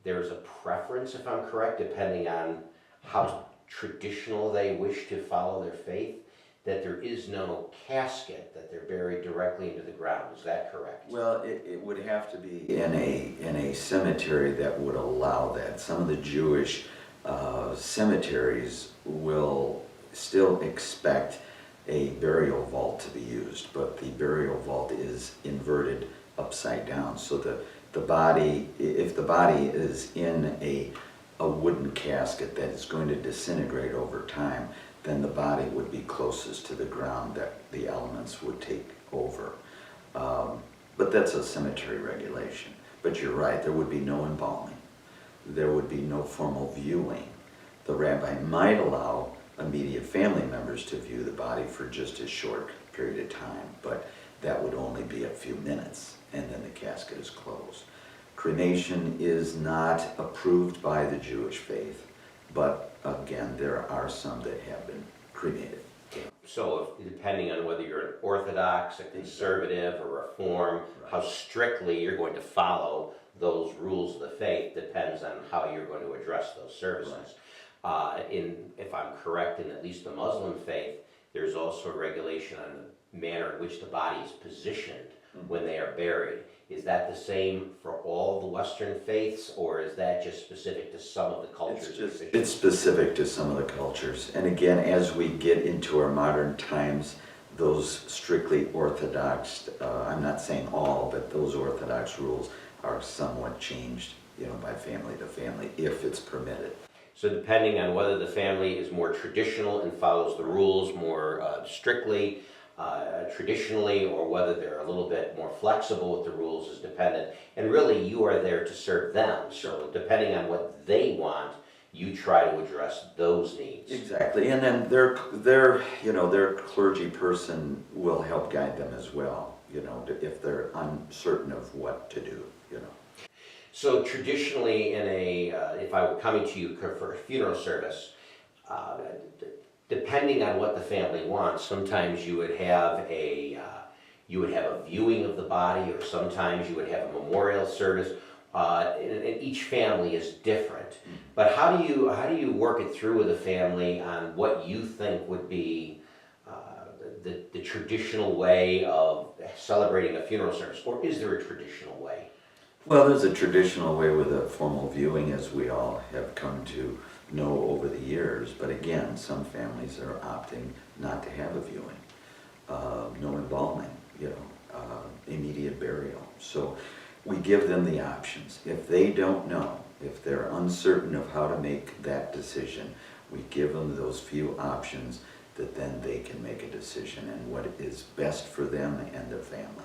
there's a preference, if I'm correct, depending on how traditional they wish to follow their faith, that there is no casket, that they're buried directly into the ground. Is that correct? Well, it would have to be in a cemetery that would allow that. Some of the Jewish cemeteries will still expect a burial vault to be used, but the burial vault is inverted upside down, so the body, if the body is in a wooden casket that is going to disintegrate over time, then the body would be closest to the ground that the elements would take over. But that's a cemetery regulation. But you're right, there would be no embalming. There would be no formal viewing. The rabbi might allow immediate family members to view the body for just a short period of time, but that would only be a few minutes, and then the casket is closed. Cremation is not approved by the Jewish faith, but again, there are some that have been cremated. So depending on whether you're an Orthodox, a conservative, or Reform, how strictly you're going to follow those rules of the faith depends on how you're going to address those services. If I'm correct, in at least the Muslim faith, there's also a regulation on the manner in which the body is positioned when they are buried. Is that the same for all the Western faiths, or is that just specific to some of the cultures? It's specific to some of the cultures. And again, as we get into our modern times, those strictly Orthodox, I'm not saying all, but those Orthodox rules are somewhat changed, by family to family, if it's permitted. So depending on whether the family is more traditional and follows the rules more strictly, traditionally, or whether they're a little bit more flexible with the rules is dependent. And really, you are there to serve them. So depending on what they want, you try to address those needs. Exactly, and then their clergy person will help guide them as well, if they're uncertain of what to do. So traditionally, if I were coming to you for a funeral service, depending on what the family wants, sometimes you would have a viewing of the body, or sometimes you would have a memorial service. And each family is different. But how do you work it through with the family on what you think would be the traditional way of celebrating a funeral service, or is there a traditional way? Well, there's a traditional way with a formal viewing, as we all have come to know over the years. But again, some families are opting not to have a viewing, no embalming, immediate burial. So we give them the options. If they don't know, if they're uncertain of how to make that decision, we give them those few options that then they can make a decision and what is best for them and their family.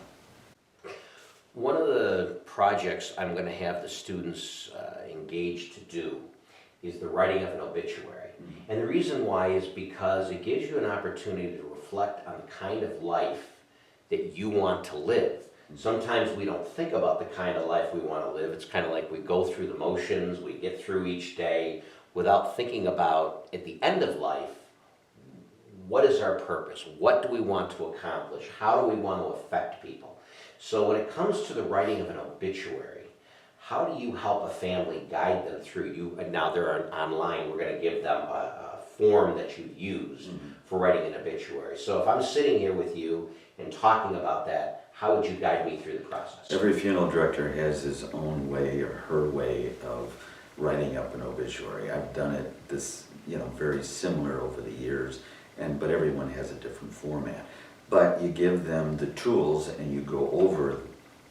One of the projects I'm going to have the students engaged to do is the writing of an obituary. And the reason why is because it gives you an opportunity to reflect on the kind of life that you want to live. Sometimes we don't think about the kind of life we want to live. It's kind of like we go through the motions, we get through each day without thinking about, at the end of life, what is our purpose? What do we want to accomplish? How do we want to affect people? So when it comes to the writing of an obituary, how do you help a family guide them through? Now they're online, we're going to give them a form that you've used for writing an obituary. So if I'm sitting here with you and talking about that, how would you guide me through the process? Every funeral director has his own way or her way of writing up an obituary. I've done it very similar over the years, but everyone has a different format. But you give them the tools and you go over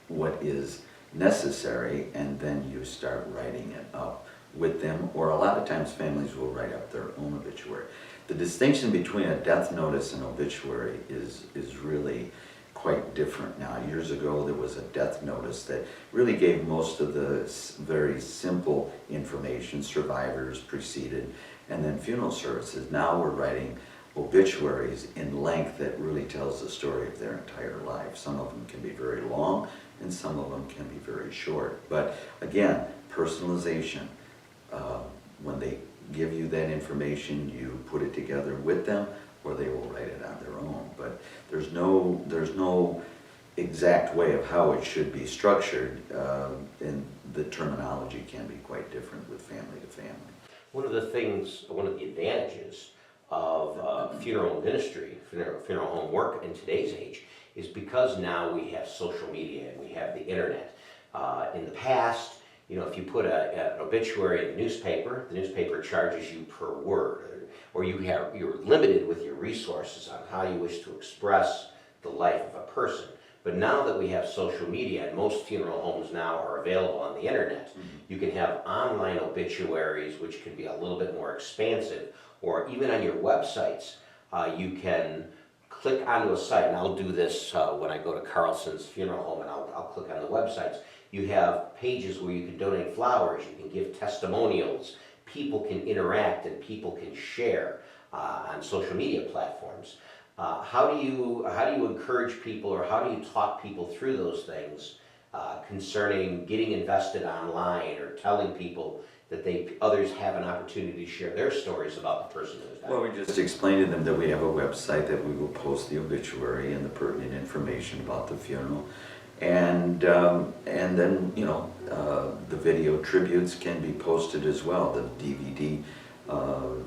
what is necessary, and then you start writing it up with them, or a lot of times families will write up their own obituary. The distinction between a death notice and obituary is really quite different now. Years ago there was a death notice that really gave most of the very simple information, survivors, preceded, and then funeral services. Now we're writing obituaries in length that really tells the story of their entire life. Some of them can be very long and some of them can be very short. But again, personalization. When they give you that information, you put it together with them, or they will write it on their own. But there's no exact way of how it should be structured, and the terminology can be quite different with family to family. One of the advantages of funeral ministry, funeral home work in today's age, is because now we have social media and we have the internet. In the past, if you put an obituary in the newspaper charges you per word, or you're limited with your resources on how you wish to express the life of a person. But now that we have social media, and most funeral homes now are available on the internet, you can have online obituaries, which can be a little bit more expansive, or even on your websites, you can click onto a site, and I'll do this when I go to Carlson's funeral home, and I'll click on the websites. You have pages where you can donate flowers, you can give testimonials, people can interact and people can share. on social media platforms. How do you encourage people, or how do you talk people through those things concerning getting invested online, or telling people that others have an opportunity to share their stories about the person who's died? Well, we just explained to them that we have a website that we will post the obituary and the pertinent information about the funeral. And then, the video tributes can be posted as well, the DVD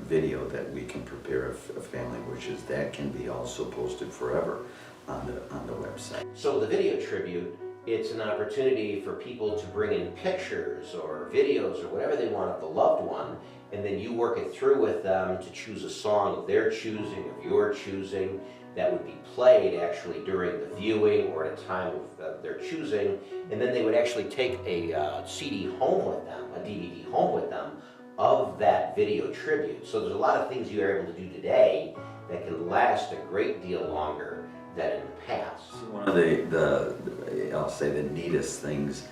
video that we can prepare a family wishes, that can be also posted forever on the website. So the video tribute, it's an opportunity for people to bring in pictures or videos or whatever they want of the loved one, and then you work it through with them to choose a song of their choosing, of your choosing, that would be played actually during the viewing or at a time of their choosing, and then they would actually take a CD home with them, a DVD home with them, of that video tribute. So there's a lot of things you are able to do today that can last a great deal longer than in the past. One of the I'll say the neatest things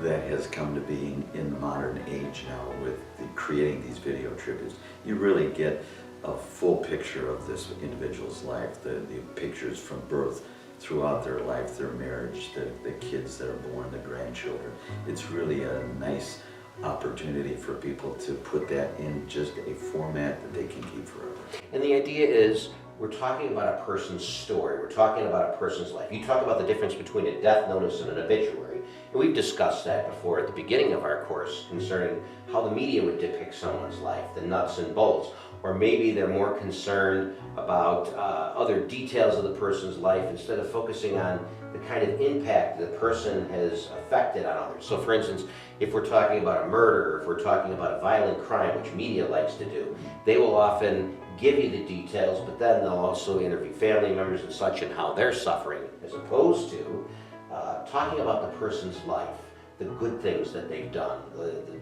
that has come to being in the modern age now with creating these video tributes, you really get a full picture of this individual's life, the pictures from birth throughout their life, their marriage, the kids that are born, the grandchildren. It's really a nice opportunity for people to put that in just a format that they can keep forever. And the idea is, we're talking about a person's story, we're talking about a person's life. You talk about the difference between a death notice and an obituary, and we've discussed that before at the beginning of our course concerning how the media would depict someone's life, the nuts and bolts, or maybe they're more concerned about other details of the person's life instead of focusing on the kind of impact the person has affected on others. So for instance, if we're talking about a murder, if we're talking about a violent crime, which media likes to do, they will often give you the details, but then they'll also interview family members and such and how they're suffering, as opposed to talking about the person's life, the good things that they've done,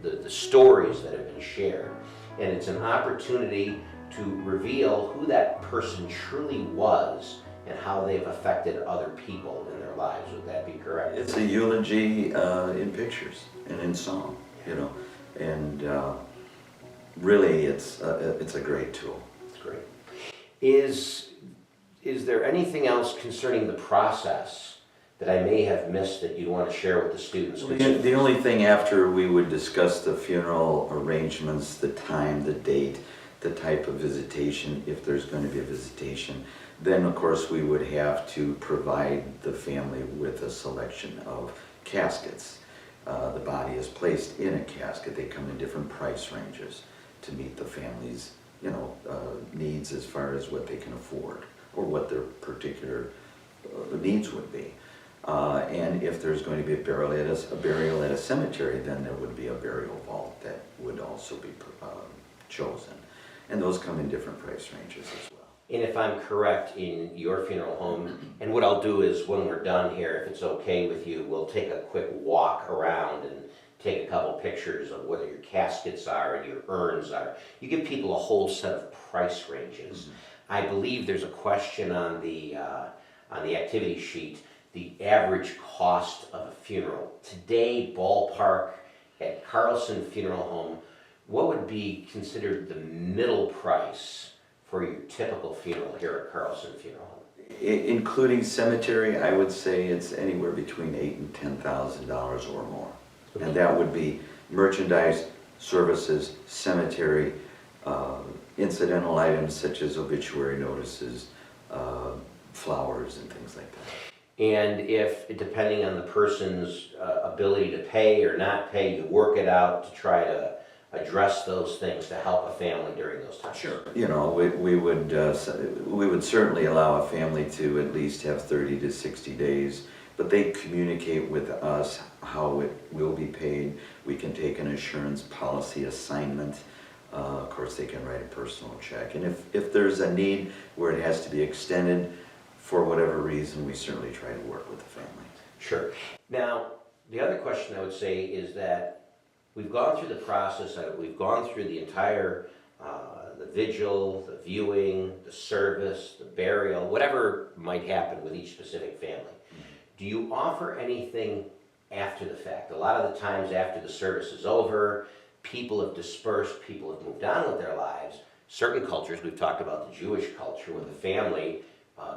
the stories that have been shared. And it's an opportunity to reveal who that person truly was and how they've affected other people in their lives. Would that be correct? It's a eulogy in pictures and in song, and really it's a great tool. That's great. Is there anything else concerning the process that I may have missed that you'd want to share with the students? The only thing after we would discuss the funeral arrangements, the time, the date, the type of visitation, if there's going to be a visitation, then of course we would have to provide the family with a selection of caskets. The body is placed in a casket. They come in different price ranges to meet the family's needs as far as what they can afford or what their particular needs would be. And if there's going to be a burial at a cemetery, then there would be a burial vault that would also be chosen. And those come in different price ranges as well. And if I'm correct, in your funeral home, and what I'll do is when we're done here, if it's okay with you, we'll take a quick walk around and take a couple pictures of whether your caskets are and your urns are. You give people a whole set of price ranges. Mm-hmm. I believe there's a question on the activity sheet, the average cost of a funeral. Today, ballpark, at Carlson Funeral Home, what would be considered the middle price for your typical funeral here at Carlson Funeral Home? Including cemetery, I would say it's anywhere between $8,000 and $10,000 or more. Okay. And that would be merchandise, services, cemetery, incidental items such as obituary notices, flowers and things like that. And if, depending on the person's ability to pay or not pay, you work it out to try to address those things to help a family during those times. Sure. We would certainly allow a family to at least have 30 to 60 days, but they communicate with us how it will be paid. We can take an insurance policy assignment. Of course, they can write a personal check. And if there's a need where it has to be extended, for whatever reason, we certainly try to work with the family. Sure. Now, the other question I would say is that we've gone through the process, we've gone through the entire, the vigil, the viewing, the service, the burial, whatever might happen with each specific family. Mm-hmm. Do you offer anything after the fact? A lot of the times after the service is over, people have dispersed, people have moved on with their lives. certain cultures, we've talked about the Jewish culture, where the family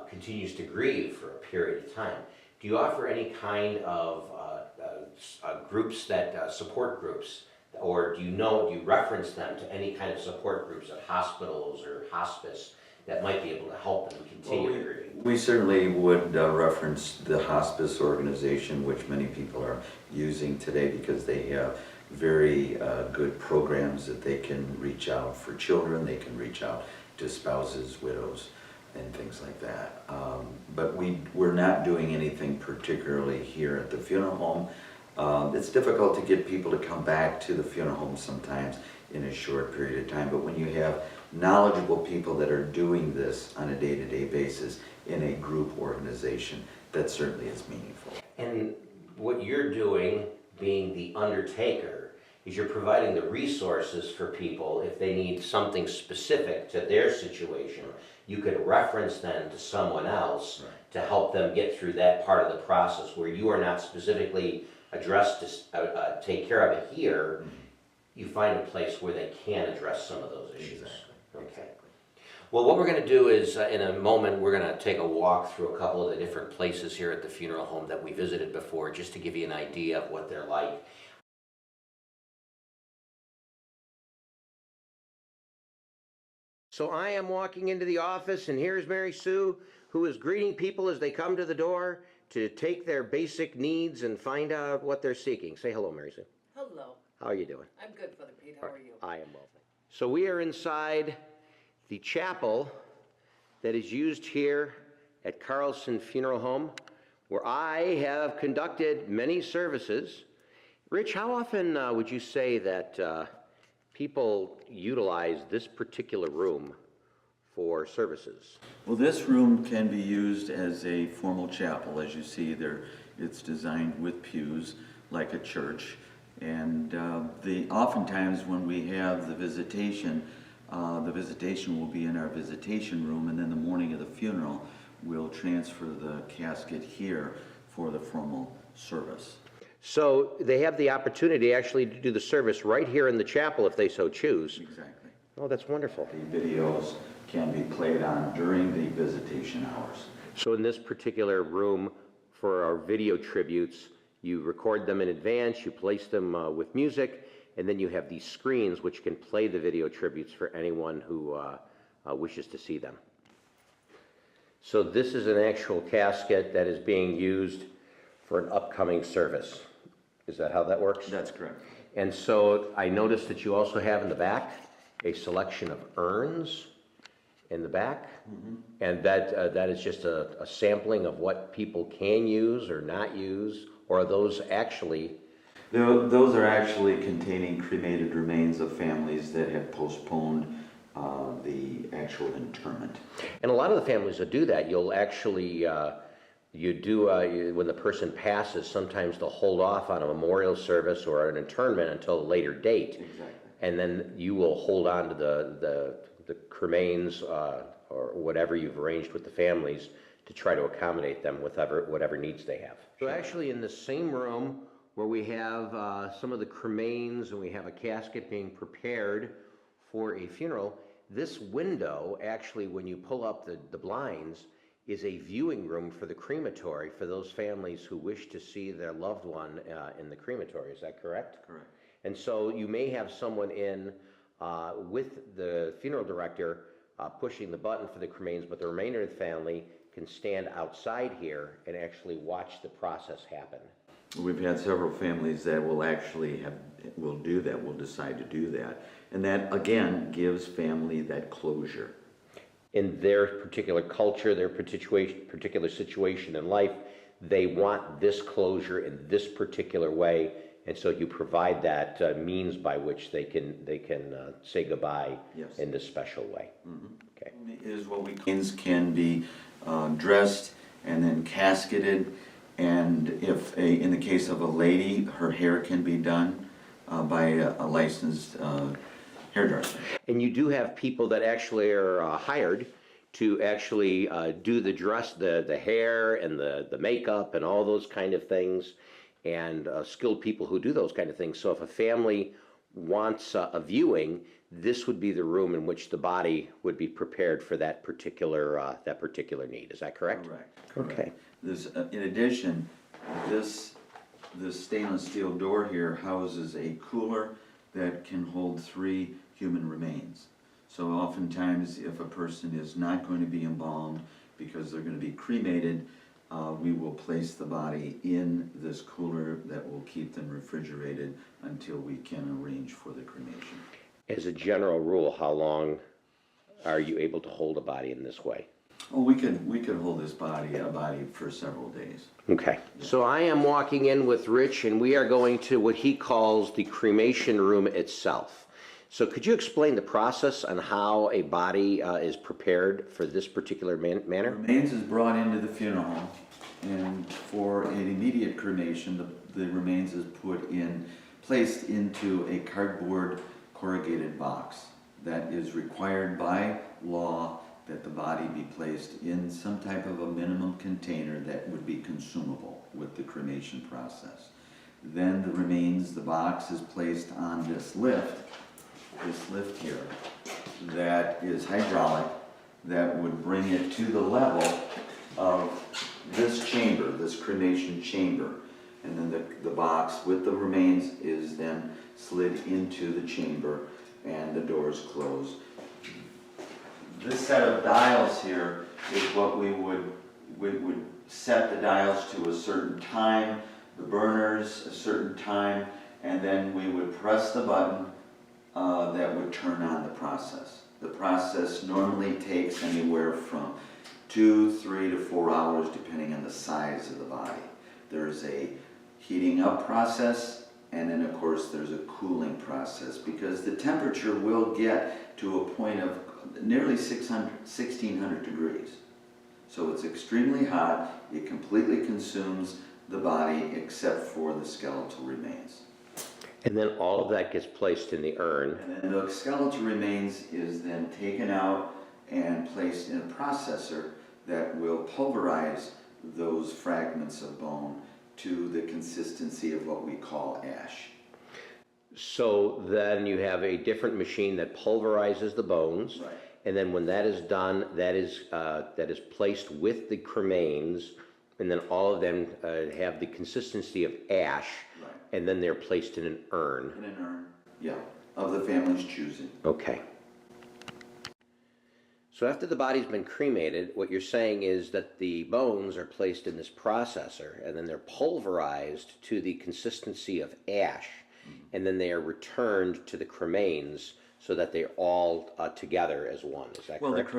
continues to grieve for a period of time. Do you offer any kind of groups that support groups, or do you reference them to any kind of support groups at hospitals or hospice that might be able to help them continue grieving? We certainly would reference the hospice organization, which many people are using today because they have very good programs that they can reach out for children, they can reach out to spouses, widows, and things like that. But we're not doing anything particularly here at the funeral home. It's difficult to get people to come back to the funeral home sometimes in a short period of time, but when you have knowledgeable people that are doing this on a day-to-day basis in a group organization, that certainly is meaningful. And what you're doing, being the undertaker, is you're providing the resources for people if they need something specific to their situation. You could reference them to someone else to help them get through that part of the process where you are not specifically addressed to take care of it here. You find a place where they can address some of those issues. Exactly. Okay. Well, what we're going to do is, in a moment, we're going to take a walk through a couple of the different places here at the funeral home that we visited before, just to give you an idea of what they're like. So I am walking into the office, and here's Mary Sue, who is greeting people as they come to the door to take their basic needs and find out what they're seeking. Say hello, Mary Sue. Hello. How are you doing? I'm good, Father Pete. How are you? I am well. So we are inside the chapel that is used here at Carlson Funeral Home, where I have conducted many services. Rich, how often would you say that people utilize this particular room for services? Well, this room can be used as a formal chapel. As you see there, it's designed with pews like a church. And oftentimes when we have the visitation will be in our visitation room, and then the morning of the funeral, we'll transfer the casket here for the formal service. So they have the opportunity actually to do the service right here in the chapel if they so choose. Exactly. Oh, that's wonderful. The videos can be played on during the visitation hours. So in this particular room for our video tributes, you record them in advance, you place them with music, and then you have these screens which can play the video tributes for anyone who wishes to see them. So this is an actual casket that is being used for an upcoming service. Is that how that works? That's correct. And so I noticed that you also have in the back a selection of urns in the back, and that is just a sampling of what people can use or not use, or are those actually? Those are actually containing cremated remains of families that have postponed the actual interment. And a lot of the families that do that, you'll actually, when the person passes, sometimes they'll hold off on a memorial service or an interment until a later date. Exactly. And then you will hold on to the cremains or whatever you've arranged with the families to try to accommodate them with whatever needs they have. So actually in the same room where we have some of the cremains and we have a casket being prepared for a funeral, this window actually, when you pull up the blinds, is a viewing room for the crematory for those families who wish to see their loved one in the crematory. Is that correct? Correct. And so you may have someone in with the funeral director pushing the button for the cremains, but the remainder of the family can stand outside here and actually watch the process happen. We've had several families that will actually will decide to do that. And that, again, gives family that closure. In their particular culture, their particular situation in life, they want this closure in this particular way, and so you provide that means by which they can say goodbye. Yes. In this special way. Mm-hmm. Okay. Is what we can be dressed and then casketed, and if in the case of a lady, her hair can be done by a licensed hairdresser. And you do have people that actually are hired to actually do the dress, the hair and the makeup and all those kind of things, and skilled people who do those kind of things. So if a family wants a viewing, this would be the room in which the body would be prepared for that particular need. Is that correct? Correct. Okay. This, in addition, this stainless steel door here houses a cooler that can hold 3 human remains. So oftentimes, if a person is not going to be embalmed because they're going to be cremated, we will place the body in this cooler that will keep them refrigerated until we can arrange for the cremation. As a general rule, how long are you able to hold a body in this way? Well, we could hold this body for several days. Okay. So I am walking in with Rich, and we are going to what he calls the cremation room itself. So could you explain the process on how a body is prepared for this particular manner? Remains is brought into the funeral home, and for an immediate cremation, the remains is placed into a cardboard corrugated box that is required by law that the body be placed in some type of a minimum container that would be consumable with the cremation process. Then the box is placed on this lift here, that is hydraulic, that would bring it to the level of this chamber, this cremation chamber. And then the box with the remains is then slid into the chamber and the doors close. This set of dials here is what we would set the dials to a certain time, the burners a certain time, and then we would press the button that would turn on the process. The process normally takes anywhere from 2, 3 to 4 hours depending on the size of the body. There's a heating up process, and then of course there's a cooling process, because the temperature will get to a point of nearly 1600 degrees. So it's extremely hot. It completely consumes the body except for the skeletal remains. And then all of that gets placed in the urn. And then the skeletal remains is then taken out and placed in a processor that will pulverize those fragments of bone to the consistency of what we call ash. So then you have a different machine that pulverizes the bones. Right. And then when that is done, that is placed with the cremains, and then all of them have the consistency of ash. Right. And then they're placed in an urn. In an urn, yeah, of the family's choosing. Okay. So after the body's been cremated, what you're saying is that the bones are placed in this processor, and then they're pulverized to the consistency of ash, and then they are returned to the cremains so that they're all together as one. Is that Well, correct?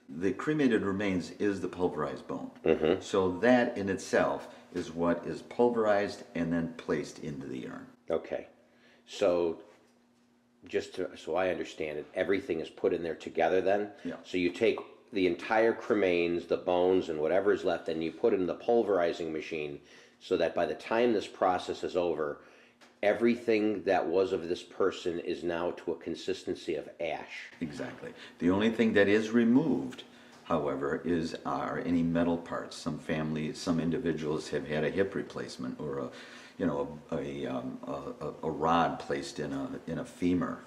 the cremated remains is the pulverized bone. Mm-hmm. So that in itself is what is pulverized and then placed into the urn. Okay. So so I understand it, everything is put in there together then? Yeah. So you take the entire cremains, the bones, and whatever is left, and you put it in the pulverizing machine so that by the time this process is over, everything that was of this person is now to a consistency of ash. Exactly. The only thing that is removed, however, are any metal parts. Some individuals have had a hip replacement or a rod placed in a femur.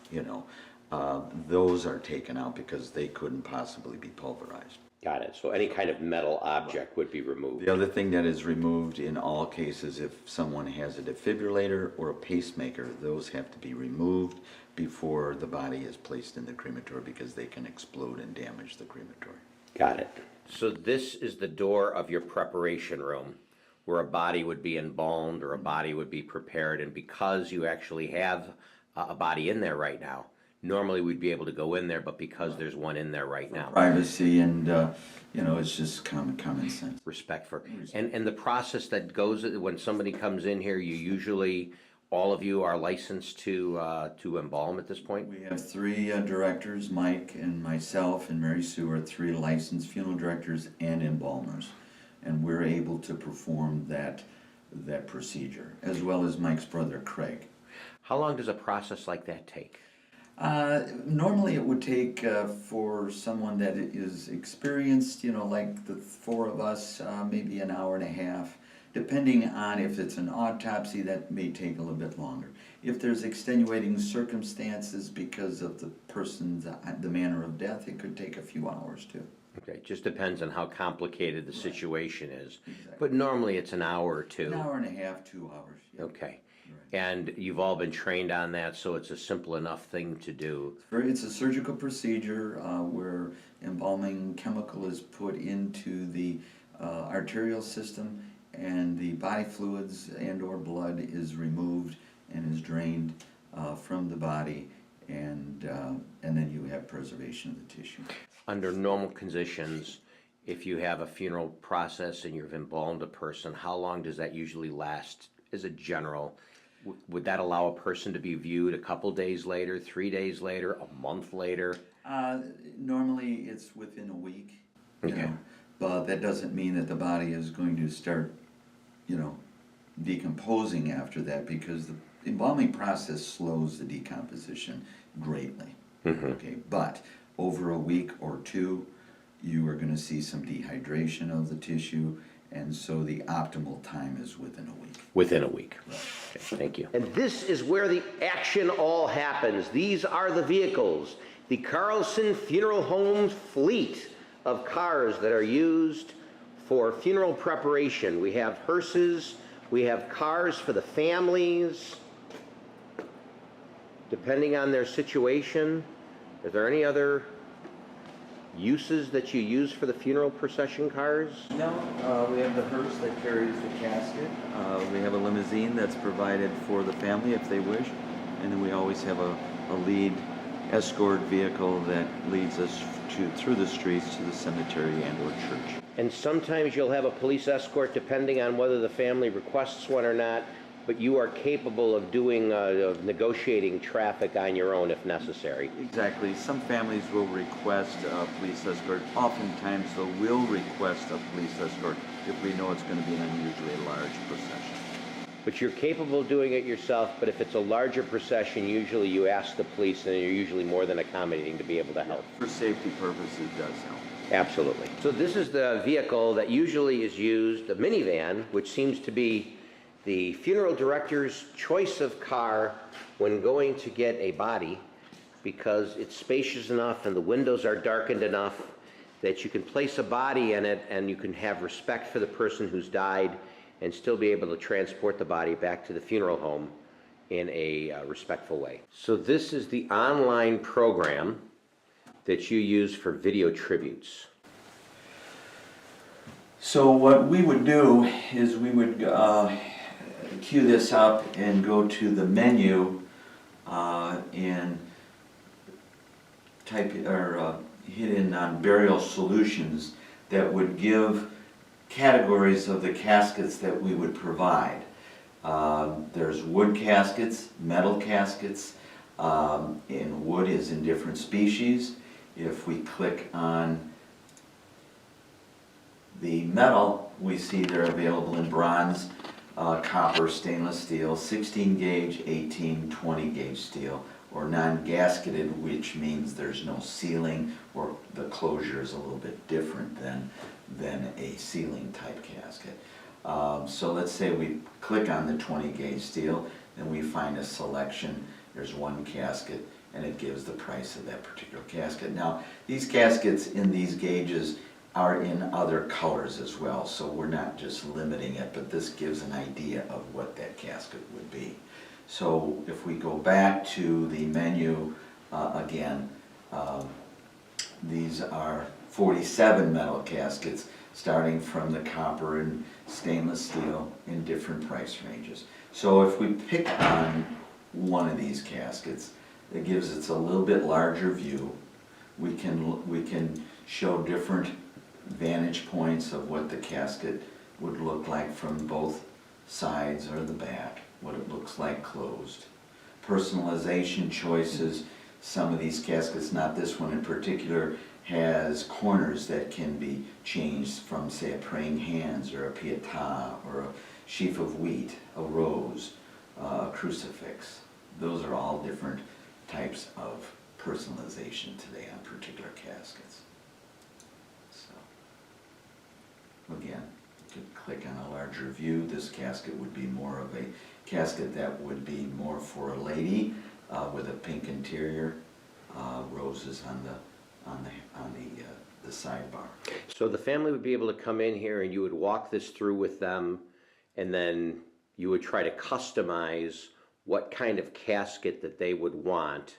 Those are taken out because they couldn't possibly be pulverized. Got it. So any kind of metal object would be removed. The other thing that is removed in all cases, if someone has a defibrillator or a pacemaker, those have to be removed before the body is placed in the crematory because they can explode and damage the crematory. Got it. So this is the door of your preparation room where a body would be embalmed or a body would be prepared. And because you actually have a body in there right now, normally we'd be able to go in there, but because there's one in there right now. Privacy and, it's just common sense. Respect for. And the process that goes, when somebody comes in here, you usually, all of you are licensed to embalm at this point? We have 3 directors, Mike and myself and Mary Sue are 3 licensed funeral directors and embalmers. And we're able to perform that procedure, as well as Mike's brother, Craig. How long does a process like that take? Normally it would take for someone that is experienced, like the 4 of us, maybe an hour and a half, Depending on if it's an autopsy, that may take a little bit longer. If there's extenuating circumstances because of the person's, the manner of death, it could take a few hours too. Okay, just depends on how complicated the situation is. Exactly. But normally it's an hour or two. An hour and a half, 2 hours. Yeah. Okay. Right. And you've all been trained on that, so it's a simple enough thing to do. It's a surgical procedure where embalming chemical is put into the arterial system, and the body fluids and or blood is removed and is drained from the body, and then you have preservation of the tissue. Under normal conditions, if you have a funeral process and you've embalmed a person, how long does that usually last as a general? Would that allow a person to be viewed a couple days later, 3 days later, a month later? Normally it's within a week, you Okay. know, but that doesn't mean that the body is going to start, decomposing after that, because the embalming process slows the decomposition greatly. Okay, but over a week or two, you are going to see some dehydration of the tissue, and so the optimal time is within a week. Within a week. Okay, thank you. And this is where the action all happens. These are the vehicles, the Carlson Funeral Home fleet of cars that are used for funeral preparation. We have hearses, we have cars for the families, depending on their situation. Are there any other uses that you use for the funeral procession cars? No, we have the hearse that carries the casket. We have a limousine that's provided for the family if they wish. And then we always have a lead escort vehicle that leads us through the streets to the cemetery and or church. And sometimes you'll have a police escort depending on whether the family requests one or not, but you are capable of doing, of negotiating traffic on your own if necessary. Exactly. Some families will request a police escort. Oftentimes they will request a police escort if we know it's going to be an unusually large procession. But you're capable of doing it yourself, but if it's a larger procession, usually you ask the police and you're usually more than accommodating to be able to help. For safety purposes, it does help. Absolutely. So this is the vehicle that usually is used, the minivan, which seems to be the funeral director's choice of car when going to get a body, because it's spacious enough and the windows are darkened enough that you can place a body in it and you can have respect for the person who's died and still be able to transport the body back to the funeral home in a respectful way. So this is the online program that you use for video tributes. So what we would do is we would queue this up and go to the menu and type or hit in on burial solutions that would give categories of the caskets that we would provide. There's wood caskets, metal caskets, and wood is in different species. If we click on the metal, we see they're available in bronze, copper, stainless steel, 16 gauge, 18, 20 gauge steel, or non-gasketed, which means there's no sealing, or the closure is a little bit different than a sealing type casket. So let's say we click on the 20 gauge steel, then we find a selection. There's one casket, and it gives the price of that particular casket. Now, these caskets in these gauges are in other colors as well, so we're not just limiting it, but this gives an idea of what that casket would be. So if we go back to the menu again, these are 47 metal caskets, starting from the copper and stainless steel in different price ranges. So if we pick on one of these caskets, it gives us a little bit larger view. We can show different vantage points of what the casket would look like from both sides or the back, what it looks like closed. Personalization choices. Some of these caskets, not this one in particular, has corners that can be changed from, say, a praying hands or a pietà or a sheaf of wheat, a rose, a crucifix. Those are all different types of personalization today on particular caskets. So, again, you could like on a larger view, this casket would be more of a casket that would be more for a lady, with a pink interior, roses on the sidebar. So the family would be able to come in here and you would walk this through with them, and then you would try to customize what kind of casket that they would want,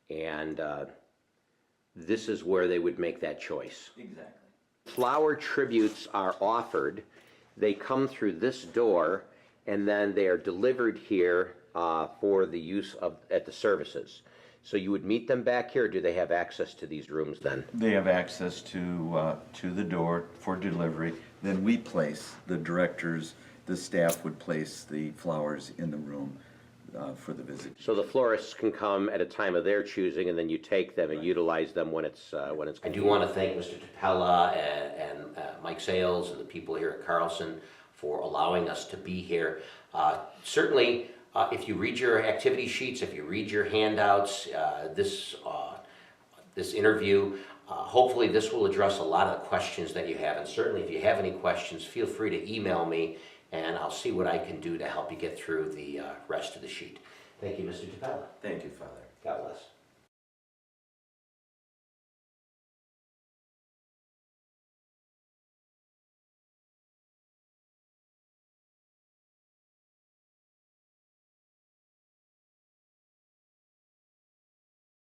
and this is where they would make that choice. Exactly. Flower tributes are offered. They come through this door, and then they are delivered here for the use of at the services. So you would meet them back here, or do they have access to these rooms then? They have access to the door for delivery. Then we place, the directors, the staff would place the flowers in the room for the visit. So the florists can come at a time of their choosing, and then you take them and utilize them when it's. I do want to thank Mr. Tapella and Mike Sales and the people here at Carlson for allowing us to be here. Certainly, if you read your activity sheets, if you read your handouts, this interview, hopefully this will address a lot of the questions that you have. And certainly, if you have any questions, feel free to email me, and I'll see what I can do to help you get through the rest of the sheet. Thank you, Mr. Tapella. Thank you, Father. God bless.